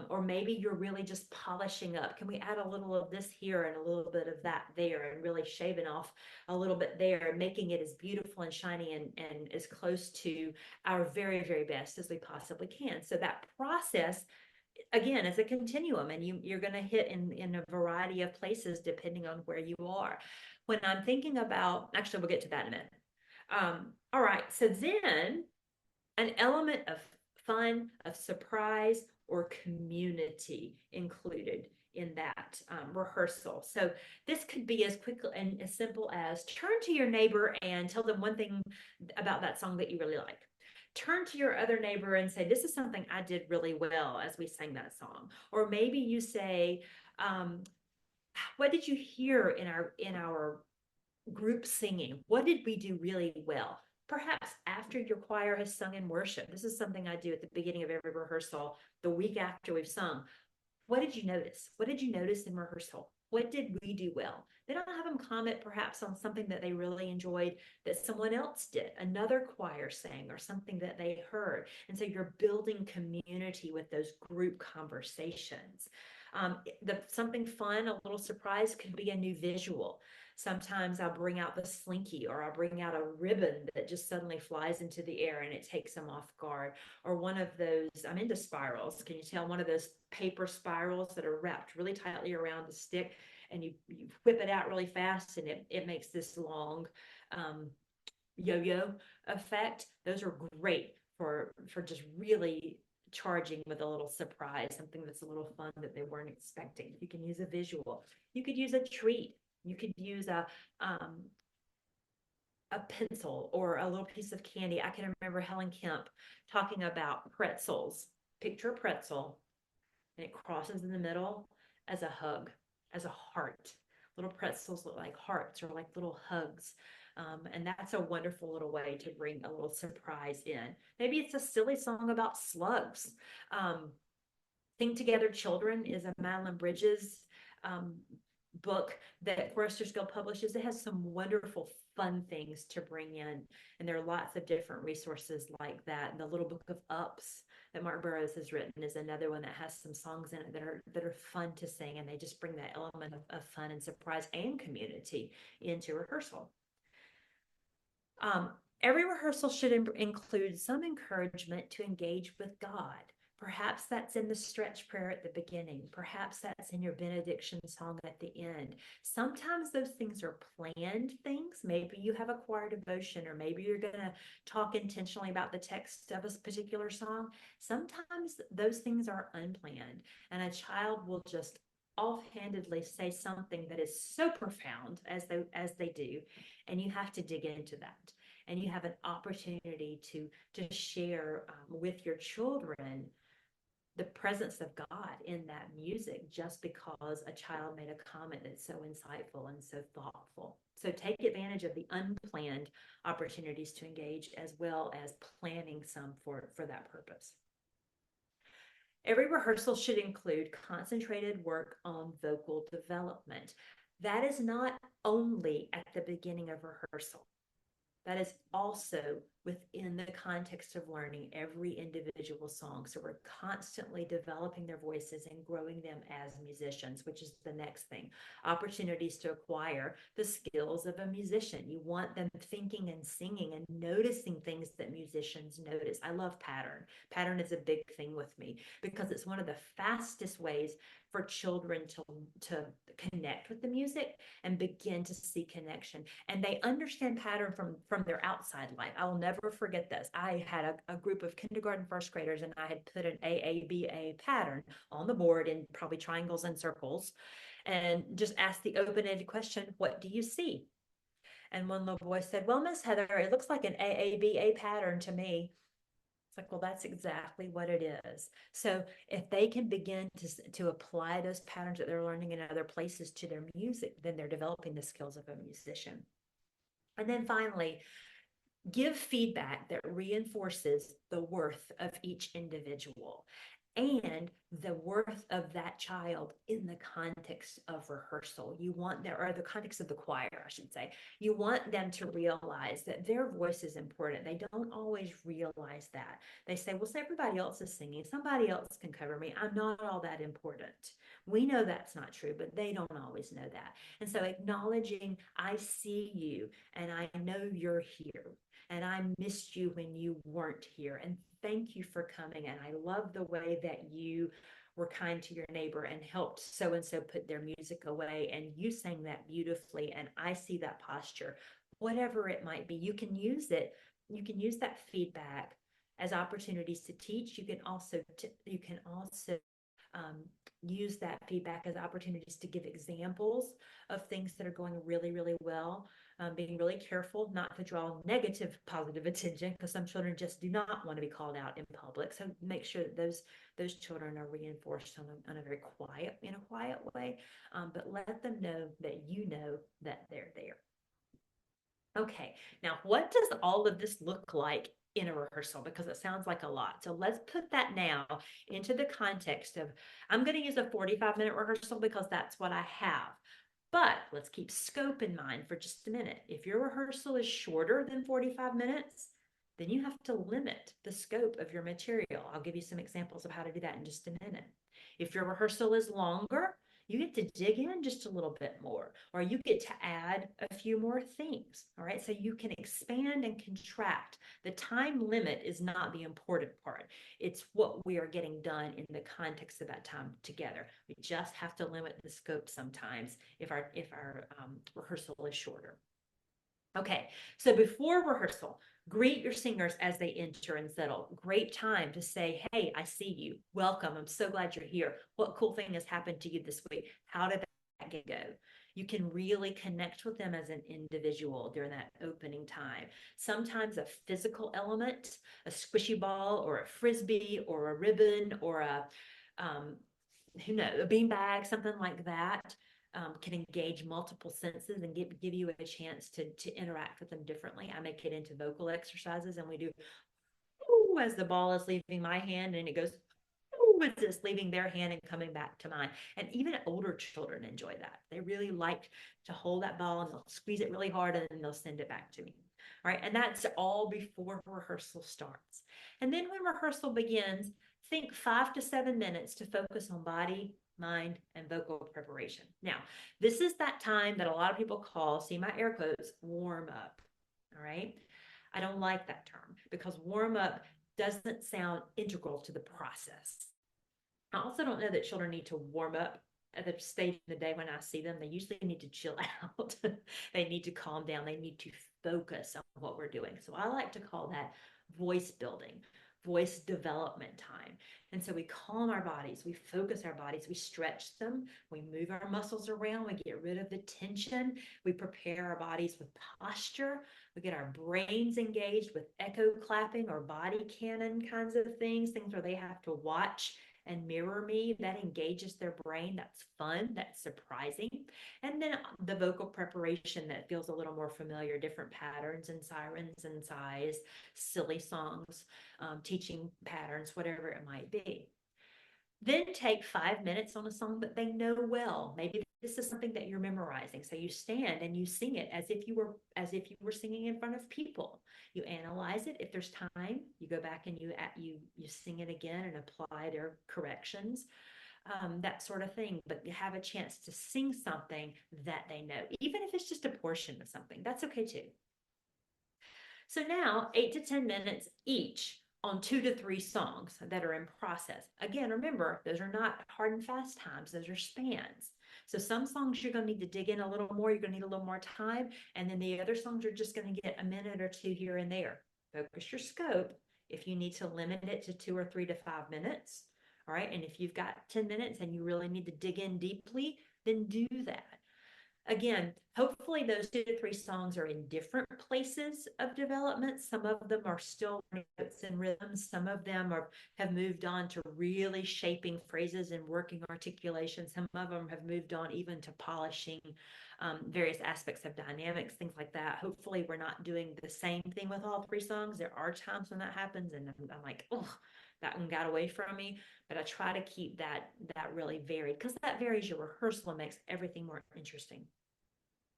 Speaker 2: Or maybe you're really just polishing up. Can we add a little of this here and a little bit of that there, and really shaving off a little bit there and making it as beautiful and shiny and as close to our very, very best as we possibly can. So that process, again, is a continuum, and you're going to hit in a variety of places depending on where you are. When I'm thinking about, actually, we'll get to that in a minute. All right, so then an element of fun, of surprise, or community included in that rehearsal. So this could be as quick and as simple as turn to your neighbor and tell them one thing about that song that you really like. Turn to your other neighbor and say, this is something I did really well as we sang that song. Or maybe you say, what did you hear in our group singing? What did we do really well? Perhaps after your choir has sung in worship. This is something I do at the beginning of every rehearsal, the week after we've sung. What did you notice? What did you notice in rehearsal? What did we do well? Then I'll have them comment perhaps on something that they really enjoyed that someone else did, another choir sang, or something that they heard. And so you're building community with those group conversations. Something fun, a little surprise could be a new visual. Sometimes I'll bring out the slinky, or I'll bring out a ribbon that just suddenly flies into the air and it takes them off guard. Or one of those, I'm into spirals. Can you tell, one of those paper spirals that are wrapped really tightly around the stick, and you whip it out really fast, and it makes this long um, yo-yo effect. Those are great for just really charging with a little surprise, something that's a little fun that they weren't expecting. You can use a visual. You could use a treat. You could use a pencil or a little piece of candy. I can remember Helen Kemp talking about pretzels. Picture a pretzel, and it crosses in the middle as a hug, as a heart. Little pretzels look like hearts or like little hugs. And that's a wonderful little way to bring a little surprise in. Maybe it's a silly song about slugs. Um, Sing Together Children is a Madeline Bridges um, book that Foresters Guild publishes. It has some wonderful, fun things to bring in. And there are lots of different resources like that. And the Little Book of Ups that Mark Burroughs has written is another one that has some songs in it that are fun to sing. And they just bring that element of fun and surprise and community into rehearsal. Um, every rehearsal should include some encouragement to engage with God. Perhaps that's in the stretch prayer at the beginning. Perhaps that's in your benediction song at the end. Sometimes those things are planned things. Maybe you have a choir devotion, or maybe you're going to talk intentionally about the text of a particular song. Sometimes those things are unplanned, and a child will just offhandedly say something that is so profound as they do, and you have to dig into that, and you have an opportunity to share with your children the presence of God in that music, just because a child made a comment that's so insightful and so thoughtful. So take advantage of the unplanned opportunities to engage, as well as planning some for that purpose. Every rehearsal should include concentrated work on vocal development. That is not only at the beginning of rehearsal. That is also within the context of learning every individual song. So we're constantly developing their voices and growing them as musicians, which is the next thing. Opportunities to acquire the skills of a musician. You want them thinking and singing and noticing things that musicians notice. I love pattern. Pattern is a big thing with me because it's one of the fastest ways for children to connect with the music and begin to see connection. And they understand pattern from their outside life. I will never forget this. I had a group of kindergarten first graders, and I had put an AABA pattern on the board in probably triangles and circles, and just asked the open-ended question, what do you see? And one little boy said, well, Miss Heather, it looks like an AABA pattern to me. It's like, well, that's exactly what it is. So if they can begin to apply those patterns that they're learning in other places to their music, then they're developing the skills of a musician. And then finally, give feedback that reinforces the worth of each individual and the worth of that child in the context of rehearsal. You want them, or the context of the choir, I should say. You want them to realize that their voice is important. They don't always realize that. They say, well, so everybody else is singing. Somebody else can cover me. I'm not all that important. We know that's not true, but they don't always know that. And so acknowledging, I see you and I know you're here, and I missed you when you weren't here. And thank you for coming. And I love the way that you were kind to your neighbor and helped so and so put their music away. And you sang that beautifully. And I see that posture, whatever it might be. You can use it. You can use that feedback as opportunities to teach. You can also um, use that feedback as opportunities to give examples of things that are going really, really well. Being really careful not to draw negative positive attention, because some children just do not want to be called out in public. So make sure that those children are reinforced on a very quiet way, but let them know that you know that they're there. Okay, now what does all of this look like in a rehearsal? Because it sounds like a lot. So let's put that now into the context of, I'm going to use a 45-minute rehearsal because that's what I have. But let's keep scope in mind for just a minute. If your rehearsal is shorter than 45 minutes, then you have to limit the scope of your material. I'll give you some examples of how to do that in just a minute. If your rehearsal is longer, you get to dig in just a little bit more, or you get to add a few more things. All right. So you can expand and contract. The time limit is not the important part. It's what we are getting done in the context of that time together. We just have to limit the scope sometimes if our rehearsal is shorter. Okay, so before rehearsal, greet your singers as they enter and settle. Great time to say, hey, I see you. Welcome. I'm so glad you're here. What cool thing has happened to you this week? How did that get go? You can really connect with them as an individual during that opening time. Sometimes a physical element, a squishy ball or a frisbee or a ribbon or um, a beanbag, something like that, can engage multiple senses and give you a chance to interact with them differently. I make it into vocal exercises, and we do ooh, as the ball is leaving my hand, and it goes ooh, as it's leaving their hand and coming back to mine. And even older children enjoy that. They really like to hold that ball and they'll squeeze it really hard and then they'll send it back to me. All right. And that's all before rehearsal starts. And then when rehearsal begins, think 5 to 7 minutes to focus on body, mind, and vocal preparation. Now, this is that time that a lot of people call, see my air quotes, warm up. All right. I don't like that term because warm up doesn't sound integral to the process. I also don't know that children need to warm up at the stage of the day when I see them. They usually need to chill out. They need to calm down. They need to focus on what we're doing. So I like to call that voice building, voice development time. And so we calm our bodies, we focus our bodies, we stretch them, we move our muscles around, we get rid of the tension, we prepare our bodies with posture, we get our brains engaged with echo clapping or body cannon kinds of things where they have to watch and mirror me. That engages their brain. That's fun. That's surprising. And then the vocal preparation that feels a little more familiar, different patterns and sirens and sighs, silly songs, teaching patterns, whatever it might be. Then take 5 minutes on a song that they know well. Maybe this is something that you're memorizing. So you stand and you sing it as if you were singing in front of people. You analyze it. If there's time, you go back and you sing it again and apply their corrections, that sort of thing. But you have a chance to sing something that they know, even if it's just a portion of something. That's okay too. So now 8 to 10 minutes each on 2 to 3 songs that are in process. Again, remember, those are not hard and fast times, those are spans. So some songs you're going to need to dig in a little more, you're going to need a little more time. And then the other songs are just going to get a minute or two here and there. Focus your scope if you need to limit it to 2 or 3 to 5 minutes. All right. And if you've got 10 minutes and you really need to dig in deeply, then do that. Again, hopefully those 2 to 3 songs are in different places of development. Some of them are still notes and rhythms. Some of them have moved on to really shaping phrases and working articulation. Some of them have moved on even to polishing various aspects of dynamics, things like that. Hopefully we're not doing the same thing with all 3 songs. There are times when that happens and I'm like, oh, that one got away from me. But I try to keep that really varied because that varies your rehearsal and makes everything more interesting.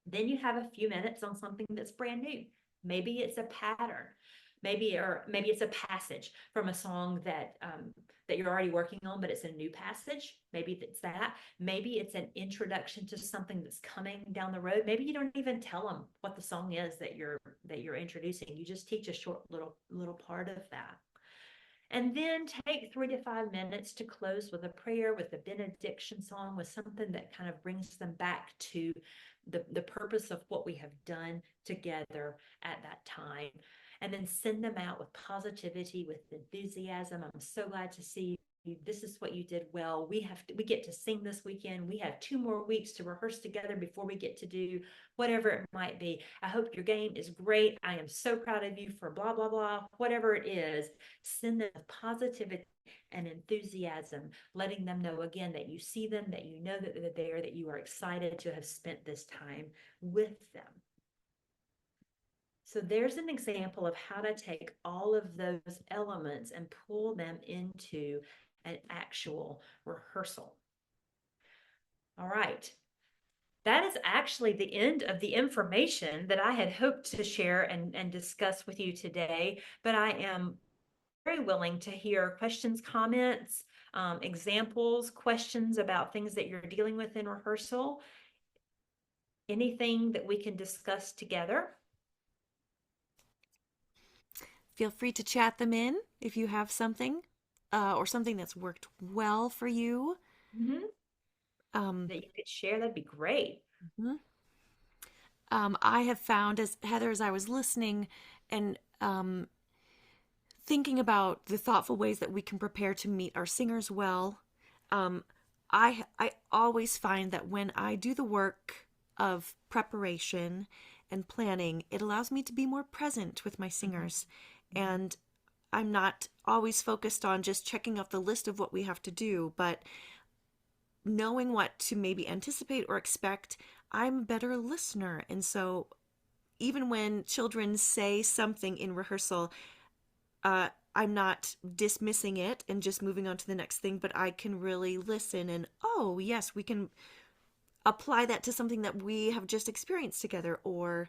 Speaker 2: Then you have a few minutes on something that's brand new. Maybe it's a pattern, maybe it's a passage from a song that you're already working on, but it's a new passage. Maybe it's that. Maybe it's an introduction to something that's coming down the road. Maybe you don't even tell them what the song is that you're introducing. You just teach a short little part of that. And then take 3 to 5 minutes to close with a prayer, with a benediction song, with something that kind of brings them back to the purpose of what we have done together at that time. And then send them out with positivity, with enthusiasm. I'm so glad to see you. This is what you did well. We get to sing this weekend. We have 2 more weeks to rehearse together before we get to do whatever it might be. I hope your game is great. I am so proud of you for blah, blah, blah, whatever it is. Send them positivity and enthusiasm, letting them know again that you see them, that you know that they're there, that you are excited to have spent this time with them. So there's an example of how to take all of those elements and pull them into an actual rehearsal. All right. That is actually the end of the information that I had hoped to share and discuss with you today, but I am very willing to hear questions, comments, examples, questions about things that you're dealing with in rehearsal, anything that we can discuss together.
Speaker 1: Feel free to chat them in if you have something or something that's worked well for you.
Speaker 2: Mhm.
Speaker 1: Um,
Speaker 2: That you could share, that'd be great.
Speaker 1: mhm. I have found, as Heather, as I was listening and thinking about the thoughtful ways that we can prepare to meet our singers well, um, I always find that when I do the work of preparation and planning, it allows me to be more present with my
Speaker 2: Mhm.
Speaker 1: singers,
Speaker 2: Mhm.
Speaker 1: and I'm not always focused on just checking off the list of what we have to do, but knowing what to maybe anticipate or expect. I'm a better listener, and so even when children say something in rehearsal, I'm not dismissing it and just moving on to the next thing, but I can really listen and, oh, yes, we can apply that to something that we have just experienced together, or,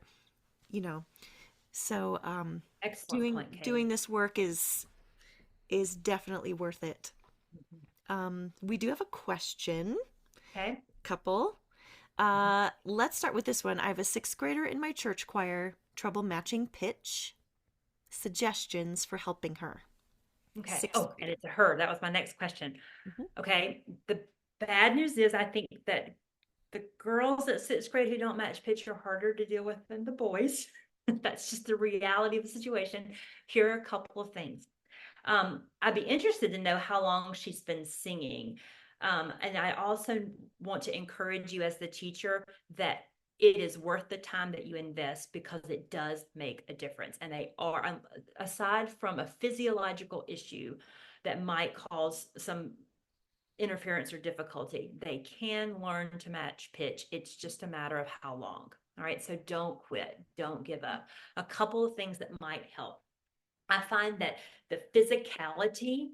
Speaker 1: you know, so
Speaker 2: Excellent
Speaker 1: doing
Speaker 2: point,
Speaker 1: doing
Speaker 2: Katie.
Speaker 1: this work is definitely worth it.
Speaker 2: Mhm.
Speaker 1: We do have a question,
Speaker 2: Okay.
Speaker 1: couple.
Speaker 2: Mhm.
Speaker 1: Let's start with this one. I have a sixth grader in my church choir, trouble matching pitch. Suggestions for helping her.
Speaker 2: Okay.
Speaker 1: Sixth
Speaker 2: Oh, and
Speaker 1: grader.
Speaker 2: it's a her. That was my next question.
Speaker 1: Mhm.
Speaker 2: Okay. The bad news is I think that the girls at sixth grade who don't match pitch are harder to deal with than the boys. That's just the reality of the situation. Here are a couple of things. I'd be interested to know how long she's been singing. And I also want to encourage you as the teacher that it is worth the time that you invest because it does make a difference. And they are, aside from a physiological issue that might cause some interference or difficulty, they can learn to match pitch. It's just a matter of how long. All right. So don't quit, don't give up. A couple of things that might help. I find that the physicality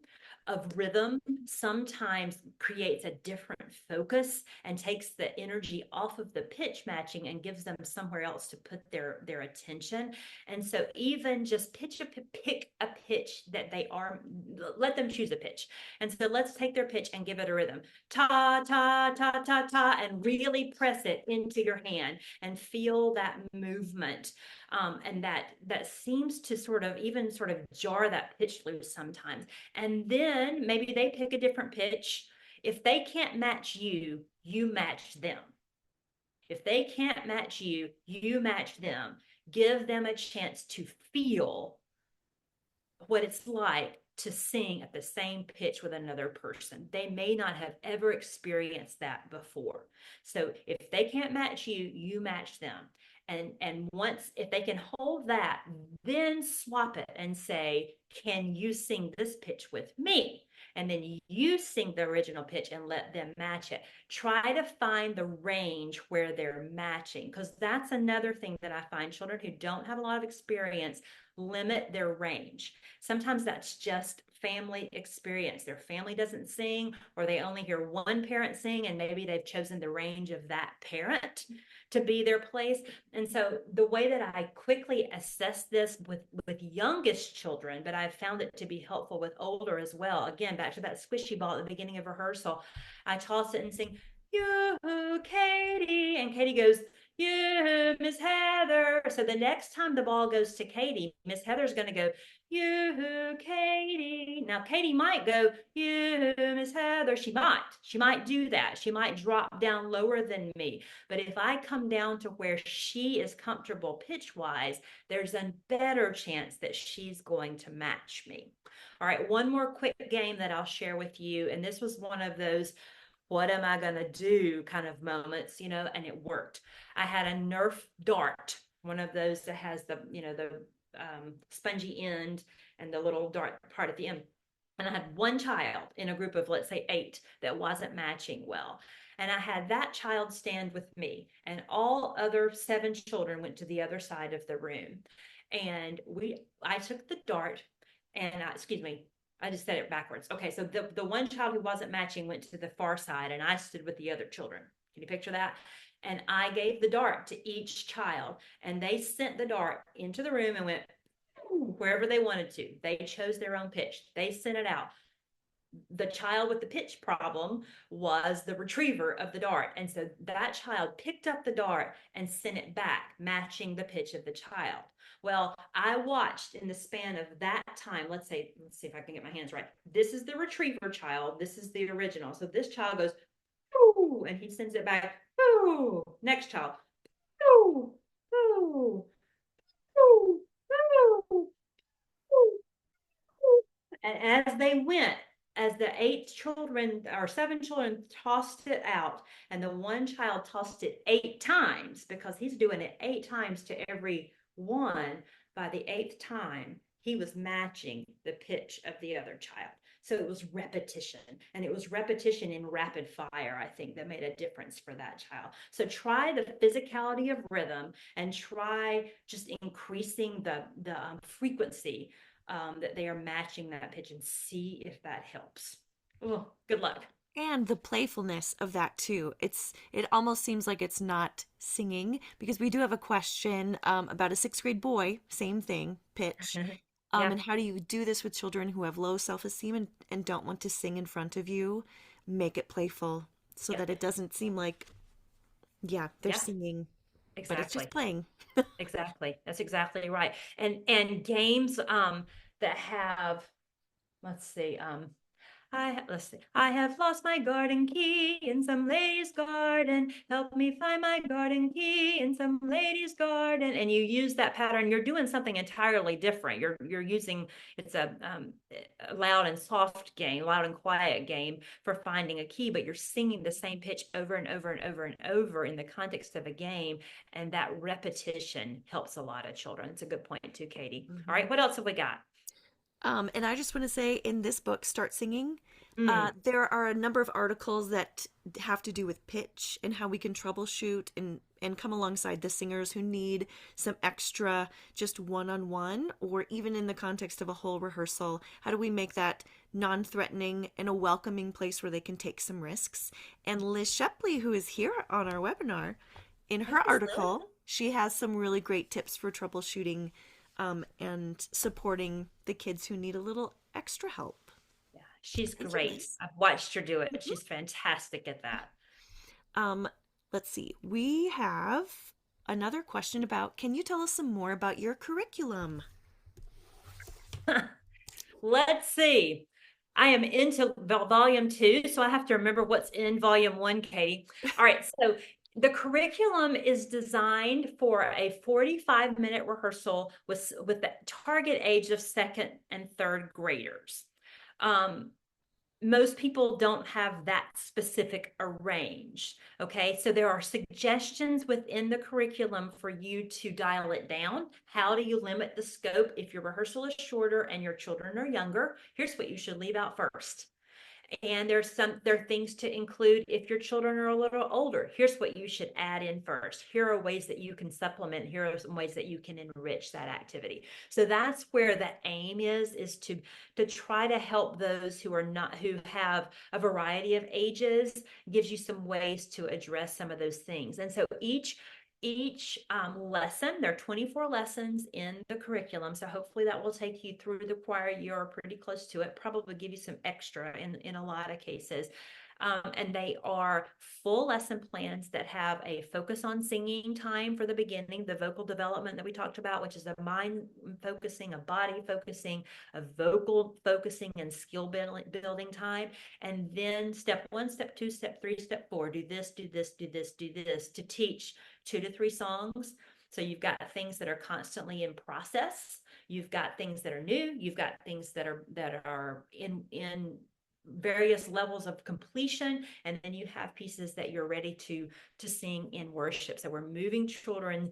Speaker 2: of rhythm sometimes creates a different focus and takes the energy off of the pitch matching and gives them somewhere else to put their attention. And so even just pick a pitch that they are, let them choose a pitch. And so let's take their pitch and give it a rhythm. Ta ta ta ta ta, and really press it into your hand and feel that movement, and that seems to sort of even sort of jar that pitch loose sometimes. And then maybe they pick a different pitch. If they can't match you, you match them. If they can't match you, you match them. Give them a chance to feel what it's like to sing at the same pitch with another person. They may not have ever experienced that before. So if they can't match you, you match them. And once if they can hold that, then swap it and say, "Can you sing this pitch with me?" And then you sing the original pitch and let them match it. Try to find the range where they're matching, because that's another thing that I find children who don't have a lot of experience limit their range. Sometimes that's just family experience. Their family doesn't sing, or they only hear one parent sing, and maybe they've chosen the range of that parent to be their place. And so the way that I quickly assess this with youngest children, but I've found it to be helpful with older as well. Again, back to that squishy ball at the beginning of rehearsal, I toss it and sing, "You, Katie," and Katie goes, "You, Miss Heather." So the next time the ball goes to Katie, Miss Heather's going to go, "You, Katie." Now, Katie might go, "You, Miss Heather." She might do that. She might drop down lower than me. But if I come down to where she is comfortable pitch wise, there's a better chance that she's going to match me. All right, one more quick game that I'll share with you. And this was one of those what am I going to do kind of moments, and it worked. I had a Nerf dart, one of those that has the spongy end and the little dart part at the end. And I had one child in a group of, let's say, 8 that wasn't matching well. And I had that child stand with me, and all other 7 children went to the other side of the room. And I took the dart, and excuse me, I just said it backwards. Okay, so the one child who wasn't matching went to the far side, and I stood with the other children. Can you picture that? And I gave the dart to each child, and they sent the dart into the room and went wherever they wanted to. They chose their own pitch. They sent it out. The child with the pitch problem was the retriever of the dart. And so that child picked up the dart and sent it back, matching the pitch of the child. Well, I watched in the span of that time, let's see if I can get my hands right. This is the retriever child. This is the original. So this child goes, ooh, and he sends it back, ooh. Next child, ooh, ooh, ooh, ooh, ooh. And as they went, as the 8 children or 7 children tossed it out, and the one child tossed it 8 times because he's doing it 8 times to every one, by the eighth time, he was matching the pitch of the other child. So it was repetition, and it was repetition in rapid fire, I think, that made a difference for that child. So try the physicality of rhythm and try just increasing the frequency that they are matching that pitch and see if that helps. Oh, good luck.
Speaker 1: And the playfulness of that too. It almost seems like it's not singing because we do have a question about a sixth grade boy, same thing, pitch.
Speaker 2: Yeah,
Speaker 1: And how do you do this with children who have low self-esteem and don't want to sing in front of you? Make it playful so that
Speaker 2: yep,
Speaker 1: it doesn't seem like, yeah, they're
Speaker 2: yeah,
Speaker 1: singing, but it's just
Speaker 2: exactly.
Speaker 1: playing.
Speaker 2: Exactly. That's exactly right. And games that have, let's see, let's see. I have lost my garden key in some lady's garden. Help me find my garden key in some lady's garden. And you use that pattern. You're doing something entirely different. You're using it's a loud and soft game, loud and quiet game for finding a key, but you're singing the same pitch over and over and over and over in the context of a game, and that repetition helps a lot of children. It's a good point too, Katie. All
Speaker 1: Mhm.
Speaker 2: right, what else have we got?
Speaker 1: And I just want to say in this book, Start Singing,
Speaker 2: Mm,
Speaker 1: there are a number of articles that have to do with pitch and how we can troubleshoot and come alongside the singers who need some extra, just one on one, or even in the context of a whole rehearsal. How do we make that non threatening and a welcoming place where they can take some risks? And Liz Shepley, who is here on our webinar, in her
Speaker 2: thanks, Liz.
Speaker 1: article, she has some really great tips for troubleshooting and supporting the kids who need a little extra help.
Speaker 2: Yeah, she's
Speaker 1: Thank you,
Speaker 2: great.
Speaker 1: Liz.
Speaker 2: I've watched her do it.
Speaker 1: Mhm.
Speaker 2: She's fantastic at that.
Speaker 1: Um, let's see. We have another question about can you tell us some more about your curriculum?
Speaker 2: Let's see. I am into volume 2, so I have to remember what's in volume 1, Katie. All right, so the curriculum is designed for a 45-minute rehearsal with the target age of second and third graders. Um, Most people don't have that specific a range. Okay, so there are suggestions within the curriculum for you to dial it down. How do you limit the scope if your rehearsal is shorter and your children are younger? Here's what you should leave out first. And there are things to include if your children are a little older. Here's what you should add in first. Here are ways that you can supplement. Here are some ways that you can enrich that activity. So that's where the aim is to try to help those who have a variety of ages, gives you some ways to address some of those things. And so each lesson, there are 24 lessons in the curriculum. So hopefully that will take you through the choir year or pretty close to it, probably give you some extra in a lot of cases. And they are full lesson plans that have a focus on singing time for the beginning, the vocal development that we talked about, which is a mind focusing, a body focusing, a vocal focusing, and skill building time. And then step 1, step 2, step 3, step 4, do this, do this, do this, do this to teach 2 to 3 songs. So you've got things that are constantly in process. You've got things that are new. You've got things that are in various levels of completion, and then you have pieces that you're ready to sing in worship. So we're moving children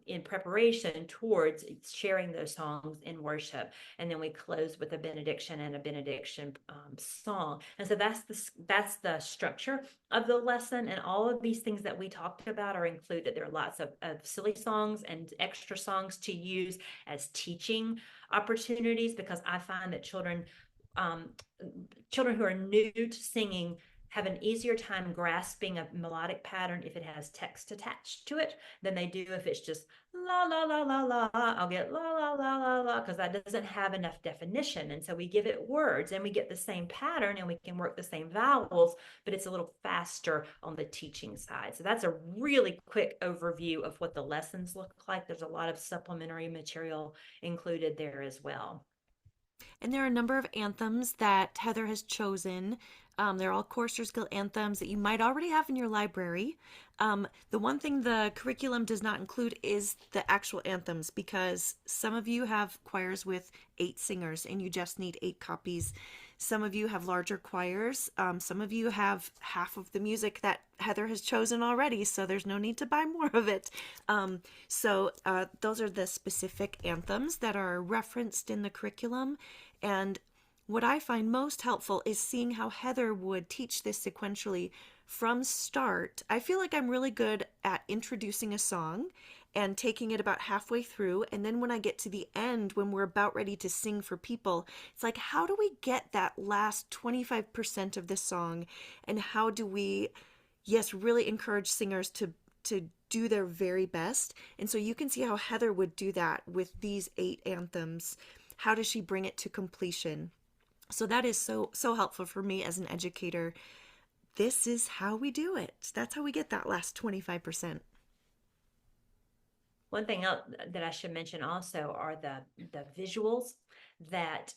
Speaker 2: in preparation towards sharing those songs in worship, and then we close with a benediction and a benediction song. And so that's the structure of the lesson, and all of these things that we talked about are included. There are lots of silly songs and extra songs to use as teaching opportunities, because I find that um, children who are new to singing have an easier time grasping a melodic pattern if it has text attached to it than they do if it's just la la la la la. I'll get la la la la la because that doesn't have enough definition. And so we give it words and we get the same pattern and we can work the same vowels, but it's a little faster on the teaching side. So that's a really quick overview of what the lessons look like. There's a lot of supplementary material included there as well.
Speaker 1: And there are a number of anthems that Heather has chosen. They're all Choristers Guild anthems that you might already have in your library. The one thing the curriculum does not include is the actual anthems because some of you have choirs with 8 singers and you just need 8 copies. Some of you have larger choirs. Some of you have half of the music that Heather has chosen already, so there's no need to buy more of it. Those are the specific anthems that are referenced in the curriculum. And what I find most helpful is seeing how Heather would teach this sequentially from start. I feel like I'm really good at introducing a song and taking it about halfway through. And then when I get to the end, when we're about ready to sing for people, it's like, how do we get that last 25% of the song? And how do we, yes, really encourage singers to do their very best? And so you can see how Heather would do that with these 8 anthems. How does she bring it to completion? So that is so helpful for me as an educator. This is how we do it. That's how we get that last 25%.
Speaker 2: One thing else that I should mention also are the visuals that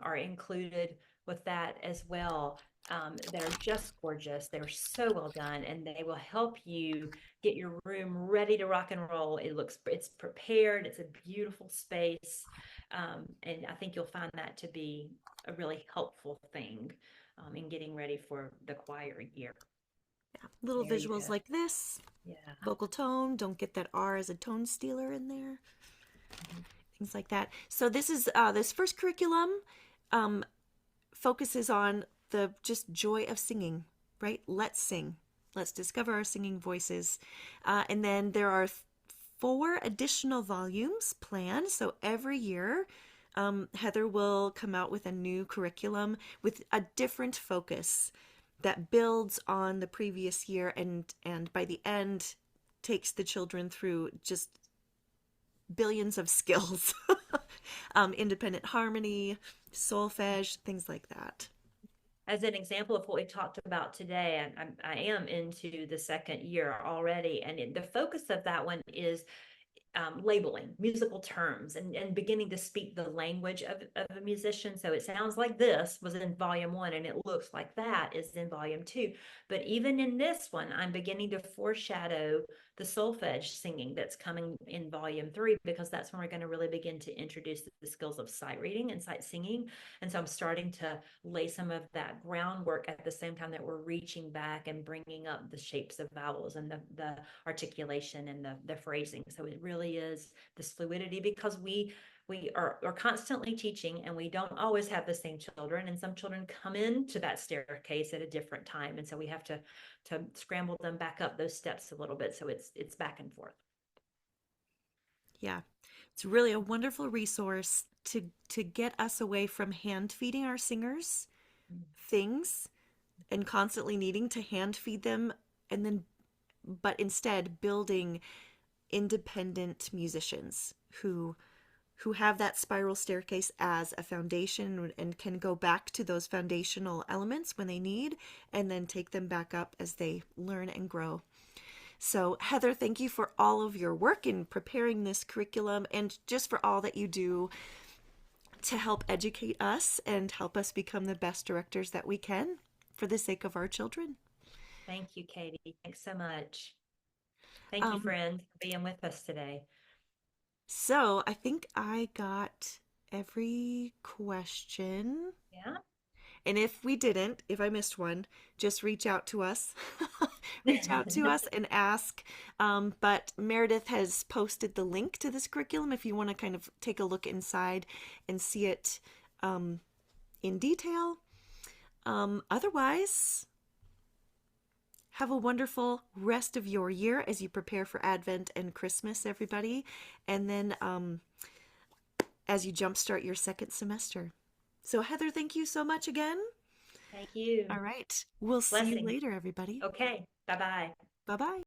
Speaker 2: are included with that as well. That are just gorgeous. They're so well done, and they will help you get your room ready to rock and roll. It's prepared. It's a beautiful space, and I think you'll find that to be a really helpful thing in getting ready for the choir year.
Speaker 1: Little
Speaker 2: There you
Speaker 1: visuals
Speaker 2: go.
Speaker 1: like this.
Speaker 2: Yeah.
Speaker 1: Vocal tone. Don't get that R as a tone stealer in there.
Speaker 2: Mhm.
Speaker 1: Things like that. So this first curriculum um, focuses on the just joy of singing, right? Let's sing. Let's discover our singing voices. And then there are 4 additional volumes planned. So every year, Heather will come out with a new curriculum with a different focus that builds on the previous year and by the end takes the children through just billions of skills. Independent harmony, solfege, things like that.
Speaker 2: As an example of what we talked about today, I am into the second year already, and the focus of that one is labeling musical terms and beginning to speak the language of a musician. So it sounds like this was in volume 1 and it looks like that is in volume 2. But even in this one, I'm beginning to foreshadow the solfege singing that's coming in volume 3 because that's when we're going to really begin to introduce the skills of sight reading and sight singing. And so I'm starting to lay some of that groundwork at the same time that we're reaching back and bringing up the shapes of vowels and the articulation and the phrasing. So it really is this fluidity because we are constantly teaching and we don't always have the same children, and some children come into that staircase at a different time, and so we have to scramble them back up those steps a little bit, so it's back and forth.
Speaker 1: Yeah. It's really a wonderful resource to get us away from hand feeding our singers things and constantly needing to hand feed them and then but instead building independent musicians who have that spiral staircase as a foundation and can go back to those foundational elements when they need and then take them back up as they learn and grow. So, Heather, thank you for all of your work in preparing this curriculum and just for all that you do to help educate us and help us become the best directors that we can for the sake of our children.
Speaker 2: Thank you, Katie. Thanks so much. Thank you,
Speaker 1: Um,
Speaker 2: friend, for being with us today.
Speaker 1: so, I think I got every question.
Speaker 2: Yeah.
Speaker 1: And if we didn't, if I missed one, just reach out to us. Reach out to us and ask. But Meredith has posted the link to this curriculum if you want to kind of take a look inside and see it in detail. Otherwise, have a wonderful rest of your year as you prepare for Advent and Christmas, everybody. And then as you jumpstart your second semester. So, Heather, thank you so much again.
Speaker 2: Thank you.
Speaker 1: All right. We'll see you
Speaker 2: Blessings.
Speaker 1: later, everybody.
Speaker 2: Okay. Bye bye.
Speaker 1: Bye bye.